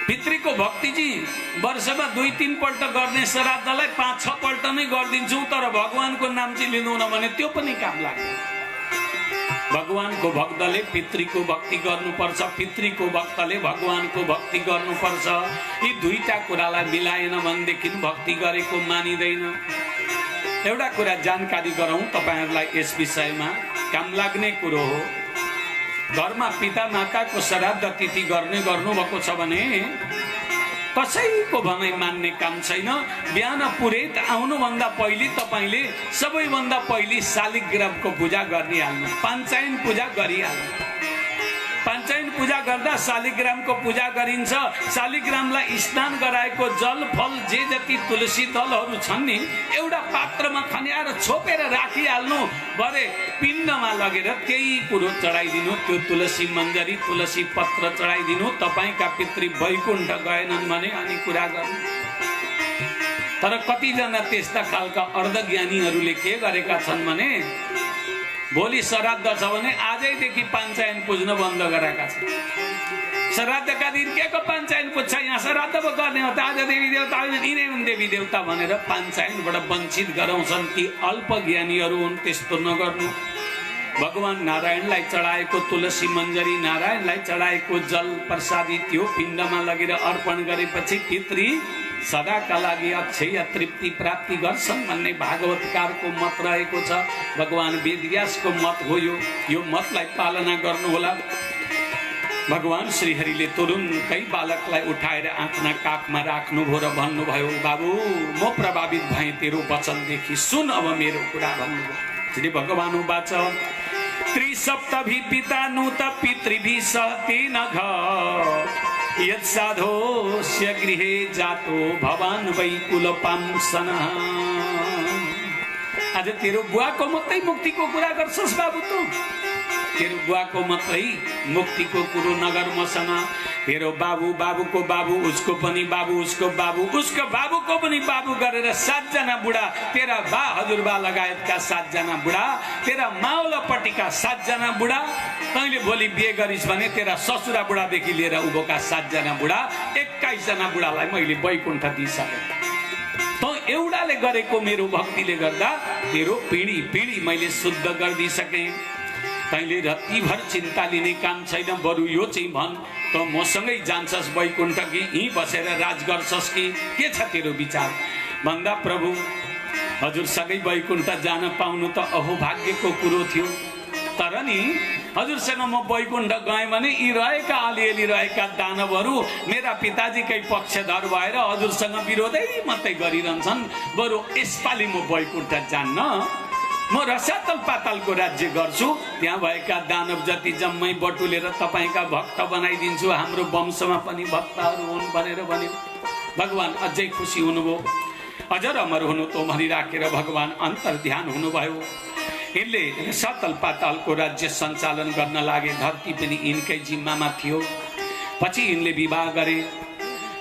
पितृको भक्ति चाहिँ वर्षमा 2-3 पल्ट गर्ने श्राद्धलाई 5-6 पल्ट नै गरिदिन्छौँ, तर भगवानको नाम चाहिँ लिँदैनौँ भने त्यो पनि काम लाग्दैन। भगवानको भक्तले पितृको भक्ति गर्नुपर्छ, पितृको भक्तले भगवानको भक्ति गर्नुपर्छ। यी दुईटा कुरालाई मिलाएन भनेदेखि भक्ति गरेको मानिँदैन। एउटा कुरा जानकारी गरौँ तपाईहरुलाई, यस विषयमा काम लाग्ने कुरो हो। घरमा पिता माताको श्राद्ध तिथि गर्नुभएको छ भने कसैको भनाइ मान्ने काम छैन। बिहान पुरेत आउनुभन्दा पहिले तपाईले सबैभन्दा पहिले शालिग्रामको पूजा गरिहाल्नु, पाञ्चायन पूजा गरिहाल्नु। पाञ्चायन पूजा गर्दा शालिग्रामको पूजा गरिन्छ। शालिग्रामलाई स्नान गराएको जल फल जे जति तुलसी दलहरू छन् नि एउटा पात्रमा खन्याएर छोपेर राखिहाल्नु। भरे पिण्डमा लगेर त्यही कुरो चढाइदिनु, त्यो तुलसी मन्जरी तुलसी पत्र चढाइदिनु। तपाईका पितृ वैकुण्ठ गएनन् भने अनि कुरा गर्नु। तर कतिजना त्यस्ता खालका अर्धज्ञानीहरूले के गरेका छन् भने भोलि श्राद्ध छ भने आजैदेखि पाञ्चायन पुज्न बन्द गराएका छन्। श्राद्धका दिन के को पाञ्चायन पुज्छ, यहाँ श्राद्ध पो गर्ने हो त, आज देवी देवता यिनै हुन् देवी देवता भनेर पाञ्चायनबाट वञ्चित गराउँछन्। ती अल्पज्ञानीहरू हुन्, त्यस्तो नगर्नु। भगवान नारायणलाई चढाएको तुलसी मन्जरी, नारायणलाई चढाएको जल प्रसादी त्यो पिण्डमा लगेर अर्पण गरेपछि पितृ सदाका लागि अक्षय तृप्ति प्राप्ति गर्छन् भन्ने भागवतकारको मत रहेको छ। भगवान वेदव्यासको मत हो यो मतलाई पालना गर्नुहोला। भगवान श्रीहरिले तुरुन्तै बालकलाई उठाएर आफ्ना काखमा राख्नुभयो र भन्नुभयो, बाबु म प्रभावित भएँ तेरो वचनदेखि, सुन अब मेरो कुरा भन्नुभयो। श्री भगवान उवाच त्रिसप्तभि पितानुत पितृभि सहतेन घ यत् साधोस्य गृहे जातो भवान वैकुलपांसनः। आज तेरो बुवाको मात्रै मुक्तिको कुरा गर्छस् बाबु, तेरो बुवाको मात्रै मुक्तिको कुरो नगर मसँग। तेरो बाबु, बाबुको बाबु, उसको पनि बाबु, उसको बाबु, उसको बाबुको पनि बाबु गरेर 7 जना बुढा, तेरा बा हजुरबा लगायतका 7 जना बुढा, तेरा मावलापट्टिका 7 जना बुढा, तैँले भोलि बिहे गरिस् भने तेरा ससुरा बुढादेखि लिएर उभोका 7 जना बुढा, 21 जना बुढालाई मैले वैकुण्ठ दिइसकेँ। त एउटाले गरेको मेरो भक्तिले गर्दा तेरो पिँढी पिँढी मैले शुद्ध गरिदिइसकेँ। तैँले रत्तिभर चिन्ता लिने काम छैन, बरु यो चाहिँ भन् त मसँगै जान्छस् वैकुण्ठ कि यहीँ बसेर राज गर्छस् कि के छ तेरो विचार भन्दा प्रभु हजुरसँगै वैकुण्ठ जान पाउनु त अहोभाग्यको कुरो थियो। तर नि हजुरसँग म वैकुण्ठ गएँ भने यी रहेका अलिअलि रहेका दानवहरू मेरा पिताजीकै पक्षधर भएर हजुरसँग विरोधै मात्रै गरिरहन्छन्। बरु यसपालि म वैकुण्ठ जान्न, म रसातल पातालको राज्य गर्छु। त्यहाँ भएका दानव जति जम्मै बटुलेर तपाईका भक्त बनाइदिन्छु, हाम्रो वंशमा पनि भक्तहरू हुन् भनेर भन्यो। भगवान अझै खुसी हुनुभयो, अजर अमर हुनु तो भनिराखेर भगवान अन्तर्ध्यान हुनुभयो। यिनले रसातल पातालको राज्य सञ्चालन गर्न लागे। धरती पनि यिनकै जिम्मामा थियो। पछि यिनले विवाह गरे।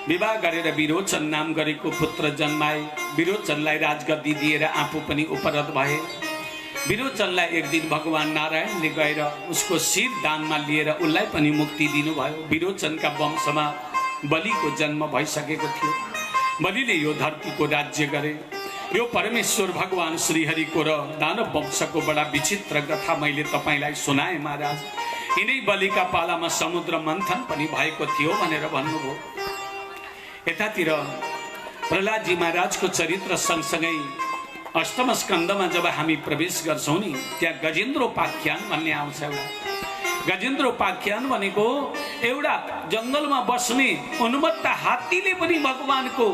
विवाह गरेर विरोचन नाम गरेको पुत्र जन्माए। विरोचनलाई राजगद्दी दिएर आफू पनि उपरत भए। विरोचनलाई एक दिन भगवान नारायणले गएर उसको शिर दानमा लिएर उसलाई पनि मुक्ति दिनुभयो। विरोचनका वंशमा बलिको जन्म भइसकेको थियो। बलिले यो धरतीको राज्य गरे। यो परमेश्वर भगवान श्रीहरिको र दानव वंशको बडा विचित्र कथा मैले तपाईलाई सुनाएँ महाराज। यिनै बलिका पालामा समुद्र मन्थन पनि भएको थियो भनेर भन्नुभयो। यतातिर प्रहलादजी महाराजको चरित्र सँगसँगै अष्टम स्कन्धमा जब हामी प्रवेश गर्छौं नि, त्यहाँ गजेन्द्रोपाख्यान भन्ने आउँछ। गजेन्द्रोपाख्यान भनेको एउटा जंगलमा बस्ने उन्मत्त हात्तीले पनि भगवानको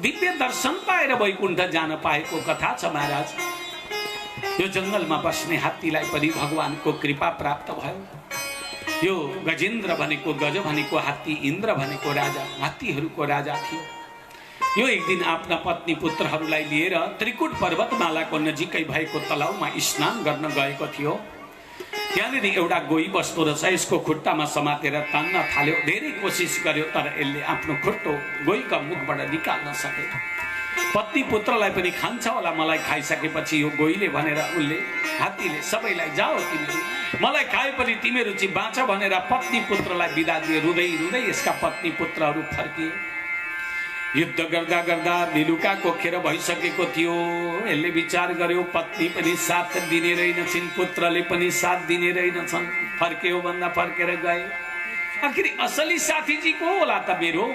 दिव्य दर्शन पाएर वैकुण्ठ जान पाएको कथा छ महाराज। यो जंगलमा बस्ने हात्तीलाई पनि भगवानको कृपा प्राप्त भयो। यो गजेन्द्र भनेको, गज भनेको हात्ती, इन्द्र भनेको राजा, हात्तीहरूको राजा थियो। यो एक दिन आफ्ना पत्नी पुत्रहरूलाई लिएर त्रिकुट पर्वतमालाको नजिकै भएको तलाउमा स्नान गर्न गएको थियो। त्यहाँनिर एउटा गोही बस्दो रहेछ। यसको खुट्टामा समातेर तान्न थाल्यो। धेरै कोसिस गर्यो तर यसले आफ्नो खुट्टो गोहीका मुखबाट निकाल्न सके। पत्नी पुत्रलाई पनि खान्छ होला, मलाई खाइसकेपछि यो गोहीले भनेर उसले, हात्तीले, सबैलाई जाओ तिमीहरू, मलाई खाए पनि तिमीहरू चाहिँ बाँच भनेर पत्नी पुत्रलाई बिदा दिए। रुँदै रुँदै यसका पत्नी पुत्रहरू फर्किए। युद्ध गर्दा गर्दा बेलुकाको खेर भइसकेको थियो। यसले विचार गर्यो पत्नी पनि साथ दिने रहेनछिन्, पुत्रले पनि साथ दिने रहेनछन्। फर्क्यो भन्दा फर्केर गए। आखिर असली साथीजी को होला त मेरो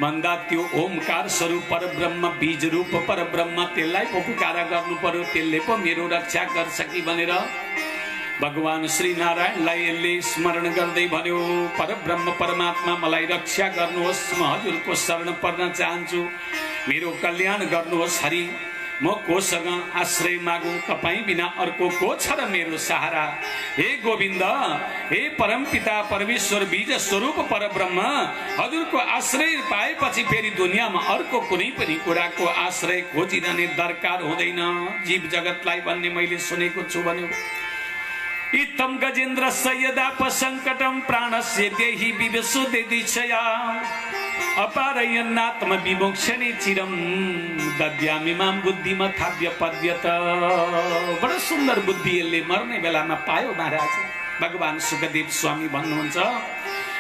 भन्दा त्यो ओमकार स्वरूप परब्रह्म, बीज रूप परब्रह्म, त्यसलाई पो पुकारा गर्नु पर्यो, त्यसले पो मेरो रक्षा गर्छ कि भनेर भगवान श्री नारायणलाई यसले स्मरण गर्दै भन्यो, परब्रह्म परमात्मा मलाई रक्षा गर्नुहोस्, म हजुरको शरण पर्न चाहन्छु, मेरो कल्याण गर्नुहोस् हरि। म कोसँग आश्रय मागौँ, तपाईँ बिना अर्को को छ र मेरो सहारा। हे गोविन्द, हे परमपिता परमेश्वर बीज स्वरूप परब्रह्म, हजुरको आश्रय पाएपछि फेरि दुनियाँमा अर्को कुनै पनि कुराको आश्रय खोजिरहने दरकार हुँदैन जीव जगतलाई भन्ने मैले सुनेको छु भन्यो। इत्थं गजेन्द्रस्य यदाप सङ्कटं प्राणस्य देहि विवशुदिच्छया अपारयन्नात्म विमोक्षणे चिरं दद्यामि मां बुद्धिमथाव्यपद्यत। बडो सुन्दर बुद्धि यसले मर्ने बेलामा पायो महाराज। भगवान सुखदेव स्वामी भन्नुहुन्छ,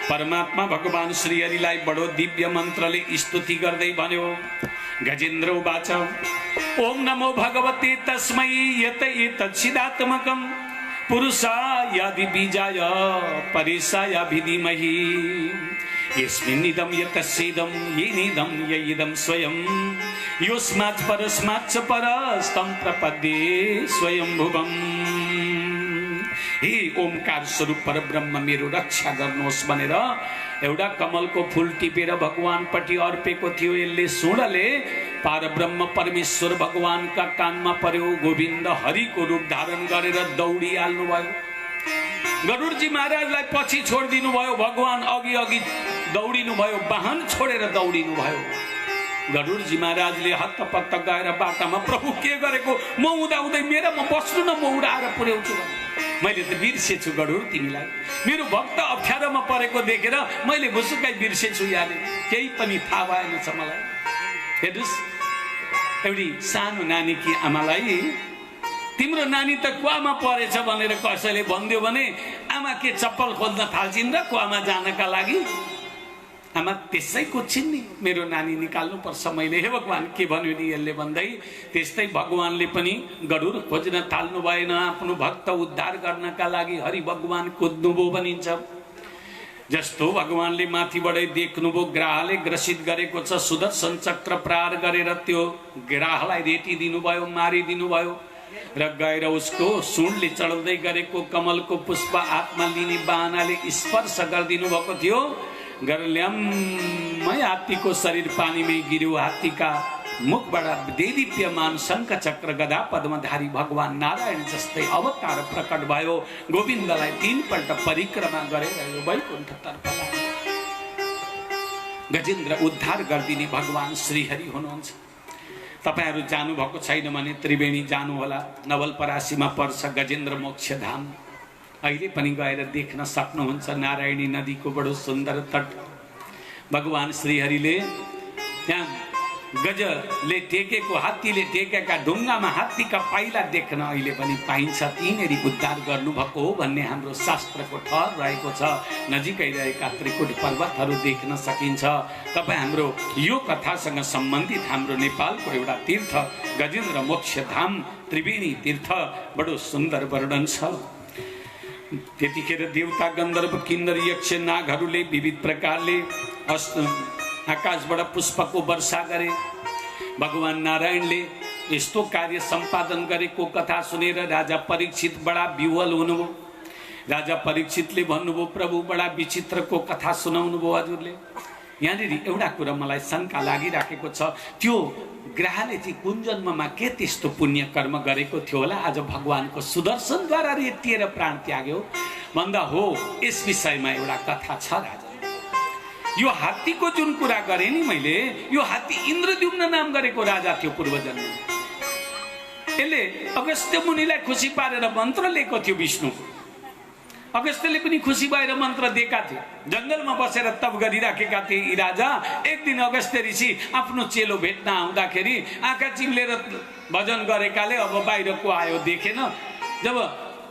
परमात्मा भगवान श्रीहरिलाई बडो दिव्य मन्त्रले स्तुति गर्दै भन्यो, गजेन्द्र उवाच ओम नमो भगवते तस्मै यत एतच्छिदात्मकं पुरुषायादि बीजाय परेशायाभिधीमहि यस्मिन्निदं यतस्येदं येनेदं यइदं स्वयं योऽस्मात् परस्माच्च परस्तं प्रपद्ये स्वयंभुवम्। हे ओमकार स्वरूप परब्रह्म मेरो रक्षा गर्नुहोस् भनेर एउटा कमलको फूल टिपेर भगवानपट्टि अर्पेको थियो। यसले सुडले परब्रह्म परमेश्वर भगवानका कानमा पर्यो। गोविन्द हरिको रूप धारण गरेर दौडिहाल्नु भयो। गरुडजी महाराजलाई पछि छोडिदिनु भयो, भगवान अघि अघि दौडिनु भयो, वाहन छोडेर दौडिनु भयो। गरुडजी महाराजले हत्तपत्त गएर बाटामा प्रभु के गरेको, म उदाउँदै मेरामा बस्नु न, म उडाएर पुर्याउँछु। मैले त बिर्सेछु गरुड, तिमीलाई मेरो भक्त अप्ठ्यारोमा परेको देखेर मैले भुसुक्कै बिर्सेछु याले, केही पनि थाहा भएन छ मलाई। हेर्नुस्, एउटी सानो नानीकी आमालाई तिम्रो नानी त कुवामा परेछ भनेर कसैले भनिदियो भने आमा के चप्पल खोज्न थाल्छिन् र कुवामा जानका लागि? आमा त्यसै कुद्छिन् नि, मेरो नानी निकाल्नु पर्छ मैले। हे भगवान के भन्यो नि यसले भन्दै, त्यस्तै भगवानले पनि गरुड खोज्न थाल्नु भएन। आफ्नो भक्त उद्धार गर्नका लागि हरि भगवान कुद्नुभयो भनिन्छ। जस्तो भगवानले माथिबाटै देख्नुभयो ग्राहले ग्रसित गरेको छ, सुदर्शन चक्र प्रहार गरेर त्यो ग्राहलाई रेटिदिनु भयो, मारिदिनु भयो र गएर उसको सुँडले चढाउँदै गरेको कमलको पुष्प हातमा लिने बाहनाले स्पर्श गरिदिनु भएको थियो। गर्ल्याम्मै हात्तीको शरीर पानीमै गिर्यो। हात्तीका मुखबाट देदीप्यमान शङ्ख चक्र गदा पद्मधारी भगवान नारायण जस्तै अवतार प्रकट भयो। गोविन्दलाई 3 पल्ट परिक्रमा गरेर वैकुण्ठतर्फ लाग्यो। गजेन्द्र उद्धार गरिदिने भगवान श्रीहरि हुनुहुन्छ। तपाईहरु जानुभएको छैन भने त्रिवेणी जानु होला, नवलपरासीमा पर्छ गजेन्द्र मोक्षधाम। अहिले पनि गएर देख्न सक्नुहुन्छ। नारायणी नदीको बडो सुन्दर तट। भगवान श्रीहरिले त्यहाँ गजले टेकेको, हात्तीले टेकेका ढुङ्गामा हात्तीका पाइला देख्न अहिले पनि पाइन्छ। तिनीहरू उद्धार गर्नुभएको हो भन्ने हाम्रो शास्त्रको ठहर रहेको छ। नजिकै रहेका त्रिकुट पर्वतहरू देख्न सकिन्छ। तपाईँ हाम्रो यो कथासँग सम्बन्धित हाम्रो नेपालको एउटा तीर्थ गजेन्द्र मोक्षधाम त्रिवेणी तीर्थ बडो सुन्दर वर्णन छ। त्यतिखेर देवता गन्धर्व किन्नर यक्ष नागहरूले विविध प्रकारले आकाशबाट पुष्पको वर्षा गरे। भगवान नारायणले यस्तो कार्य सम्पादन गरेको कथा सुनेर राजा परीक्षित बडा विह्वल हुनुभयो। राजा परीक्षितले भन्नुभयो, प्रभु बडा विचित्रको कथा सुनाउनु भयो हजुरले। यहाँनिर एउटा कुरा मलाई शङ्का लागिराखेको छ, त्यो ग्रहले चाहिँ कुन जन्ममा के त्यस्तो पुण्य कर्म गरेको थियो होला आज भगवानको सुदर्शनद्वारा रेटिएर प्राण त्याग्यो भन्दा हो। यस विषयमा एउटा कथा छ राजा। यो हात्तीको जुन कुरा गरे नि मैले, यो हात्ती इन्द्रद्युम्न नाम गरेको राजा थियो पूर्वजन्म। यसले अगस्त्य मुनिलाई खुसी पारेर मन्त्र लिएको थियो विष्णुको। अगस्त्यले पनि खुसी भएर मन्त्र दिएका थिए। जङ्गलमा बसेर तप गरिराखेका थिए यी राजा। एक दिन अगस्त्य ऋषि आफ्नो चेलो भेट्न आउँदाखेरि आँखा चिम्लेर भजन गरेकाले अब बाहिरको आयो देखेन। जब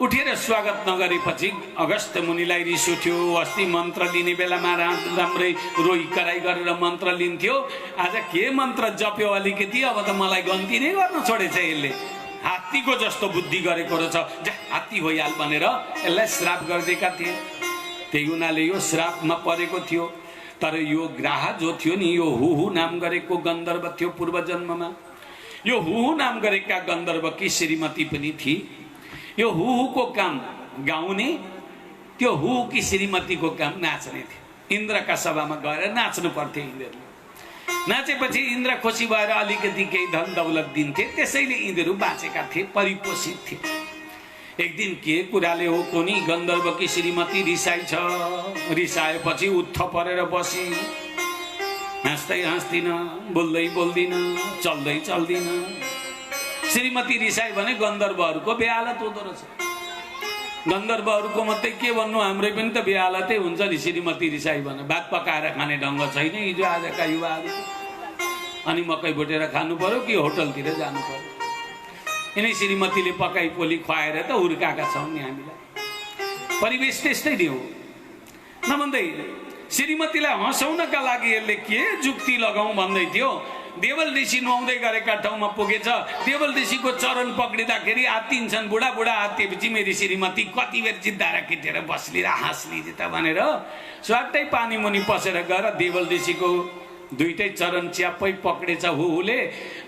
उठेर स्वागत नगरेपछि अगस्त्य मुनिलाई रिस उठ्यो। अस्ति मन्त्र लिने बेलामा राम्रै रोइ कराई गरेर मन्त्र लिन्थ्यो, आज के मन्त्र जप्यो अलिकति, अब त मलाई गन्ती नै गर्न छोडेछ यसले। हात्तीको जस्तो बुद्धि गरेको रहेछ, जा हात्ती भइहाल भनेर यसलाई श्राप गरिदिएका थिए। त्यही हुनाले यो श्रापमा परेको थियो। तर यो ग्राह जो थियो नि, यो हुहु नाम गरेको गन्धर्व थियो पूर्व जन्ममा। यो हुहु नाम गरेका गन्धर्वकी श्रीमती पनि थिए। यो हुहुको काम गाउने, त्यो हुहुकी श्रीमतीको काम नाच्ने थियो। इन्द्रका सभामा गएर नाच्नु पर्थ्यो यिनीहरू। नाचेपछि इन्द्र खुसी भएर अलिकति केही धन दौलत दिन्थे, त्यसैले यिनीहरू बाँचेका थिए, परिपोषित थिए। एक दिन के कुराले हो कुनी गन्धर्वकी श्रीमती रिसाइ छ। रिसाएपछि उठ परेर बसी, हाँस्दै हाँस्दिन, बोल्दै बोल्दिन, चल्दै चल्दिन। श्रीमती रिसाई भने गन्धर्वहरूको बेहालत हुँदो रहेछ। गन्धर्वहरूको मात्रै के भन्नु, हाम्रै पनि त बेहालतै हुन्छ नि। श्रीमती रिसाई भने भात पकाएर खाने ढङ्ग छैन हिजो आजका युवाहरू। अनि मकै भुटेर खानु पर्यो कि होटलतिर जानु पर्यो। यिनै श्रीमतीले पकाई पोली खुवाएर त हुर्काएका छौँ नि हामीलाई। परिवेश त्यस्तै नै हो। नभन्दै श्रीमतीलाई हँसाउनका लागि यसले के जुक्ति लगाउँ भन्दै थियो। देवल ऋषि नुहाउँदै गरेका ठाउँमा पुगेछ। देवल ऋषिको चरण पक्रिँदाखेरि आत्तिन्छन्। बुढा आत्तिएपछि मेरी श्रीमती कति बेर जिद्दाएर खिचेर बस्ली र हाँस्ली त भनेर स्वाटै पानी मुनि पसेर गएर देवल ऋषिको दुईटै चरण च्याप्पै पक्रेछ हुहुले।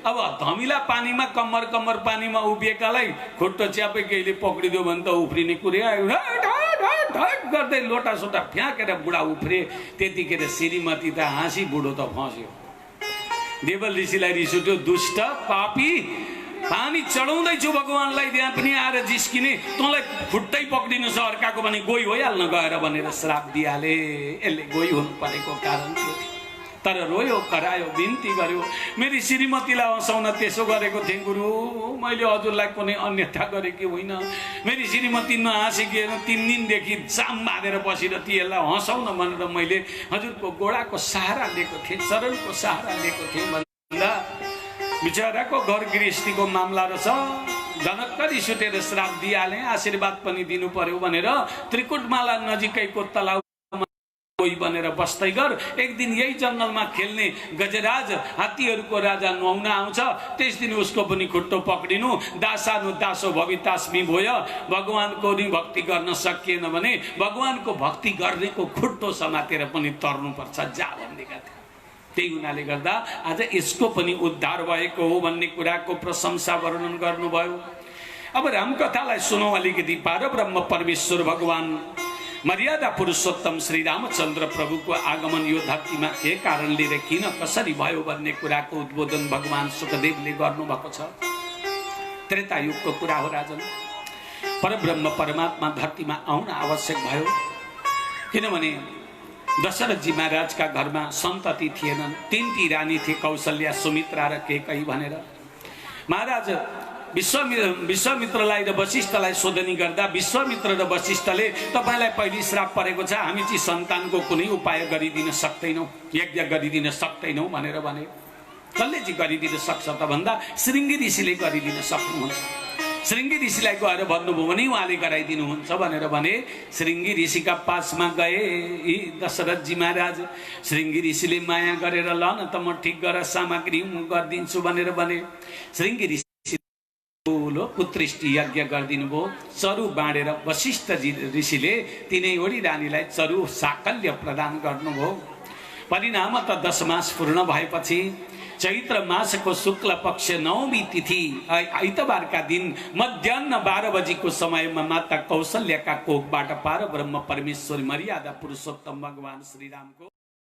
अब धमिला पानीमा कम्मर पानीमा उभिएकालाई खुट्टो च्याप्पै केहीले पक्रिदियो भने त उफ्रिने कुरै आयो। गर्दै लोटा सोटा फ्याँकेर बुढा उफ्रे। त्यतिखेर श्रीमती त हाँसी, बुढो त फस्यो। देवल ऋषिलाई रिस उठ्यो, दुष्ट पापी, पानी चढाउँदैछु भगवानलाई, त्यहाँ पनि आएर जिस्किने, तँलाई खुट्टै पक्रिनु छ अर्काको भने गोई भइहाल्न गएर भनेर श्राप दिइहाले। यसले गोई हुनु परेको कारण थियो। तर रोयो, करायो, बिन्ती गर्यो। मेरी श्रीमतीलाई हँसाउन त्यसो गरेको थिएँ गुरु, मैले हजुरलाई कुनै अन्यथा गरेकी होइन। मेरी श्रीमती नहाँसेकी 3 दिनदेखि जाम बाँधेर बसिरहन्थी, यसलाई हँसाउन भनेर मैले हजुरको गोडाको सहारा लिएको थिएँ, चरणको सहारा लिएको थिएँ भन्दा बिचराको घर गृहस्थीको मामला रहेछ। जनकरी सुतेर श्राप दिइहालेँ, आशीर्वाद पनि दिनु पर्यो भनेर त्रिकुटमाला नजिकैको तलाउ कोही बनेर बस्दै गर। एक दिन यही जंगलमा खेल्ने गजराज हात्तीहरूको राजा नुहाउन आउँछ। त्यस दिन उसको पनि खुट्टो पक्रिनु, दासानु दासो भवितास्मी भयो। भगवानको नि भक्ति गर्न सकिएन भने भगवानको भक्ति गर्नेको खुट्टो समातेर पनि तर्नुपर्छ जा भन्दैका थिए। त्यही हुनाले गर्दा आज यसको पनि उद्धार भएको हो भन्ने कुराको प्रशंसा वर्णन गर्नुभयो। अब रामकथालाई सुनौ अलिकति। परब्रह्म परमेश्वर भगवान मर्यादा पुरुषोत्तम श्री रामचन्द्र प्रभुको आगमन यो धरतीमा के कारणले र किन कसरी भयो भन्ने कुराको उद्बोधन भगवान सुखदेवले गर्नुभएको छ। त्रेतायुगको कुरा हो राजन। परब्रह्म परमात्मा धरतीमा आउन आवश्यक भयो, किनभने दशरथजी महाराजका घरमा सन्तति थिएनन्। 3टी रानी थिए, कौशल्या, सुमित्रा र कैकेयी भनेर। महाराज विश्वामित्रलाई र वशिष्ठलाई सोधनी गर्दा विश्वामित्र र वशिष्ठले तपाईलाई पहिले श्राप परेको छ, हामी चाहिँ सन्तानको कुनै उपाय गरिदिन सक्दैनौँ, यज्ञ गरिदिन सक्दैनौँ भनेर भने। कसले चाहिँ गरिदिन सक्छ त भन्दा श्रृंगी ऋषिले गरिदिन सक्नुहुन्छ। श्रृंगी ऋषिलाई गएर भन्नुभयो भने उहाँले गराइदिनुहुन्छ भनेर भने। श्रृंगी ऋषिका पासमा गए यी दशरथजी महाराज। श्रृंगी ऋषिले माया गरेर ल न त म ठिक गरेर सामग्री गरिदिन्छु भनेर भने। श्रृंगी ऋषि पुत्रिष्टि यज्ञ गरिदिनु भयो। चरु बाँडेर वशिष्ठजी ऋषिले तिनैवटी रानीलाई चरु साकल्य प्रदान गर्नुभयो। परिणाम त 10 मास पूर्ण भएपछि चैत्र मासको शुक्ल पक्ष 9वीं तिथि आइतबारका दिन मध्याह्न 12 बजेको समयमा माता कौशल्याका कोखबाट परब्रह्म परमेश्वर मर्यादा पुरुषोत्तम भगवान श्रीरामको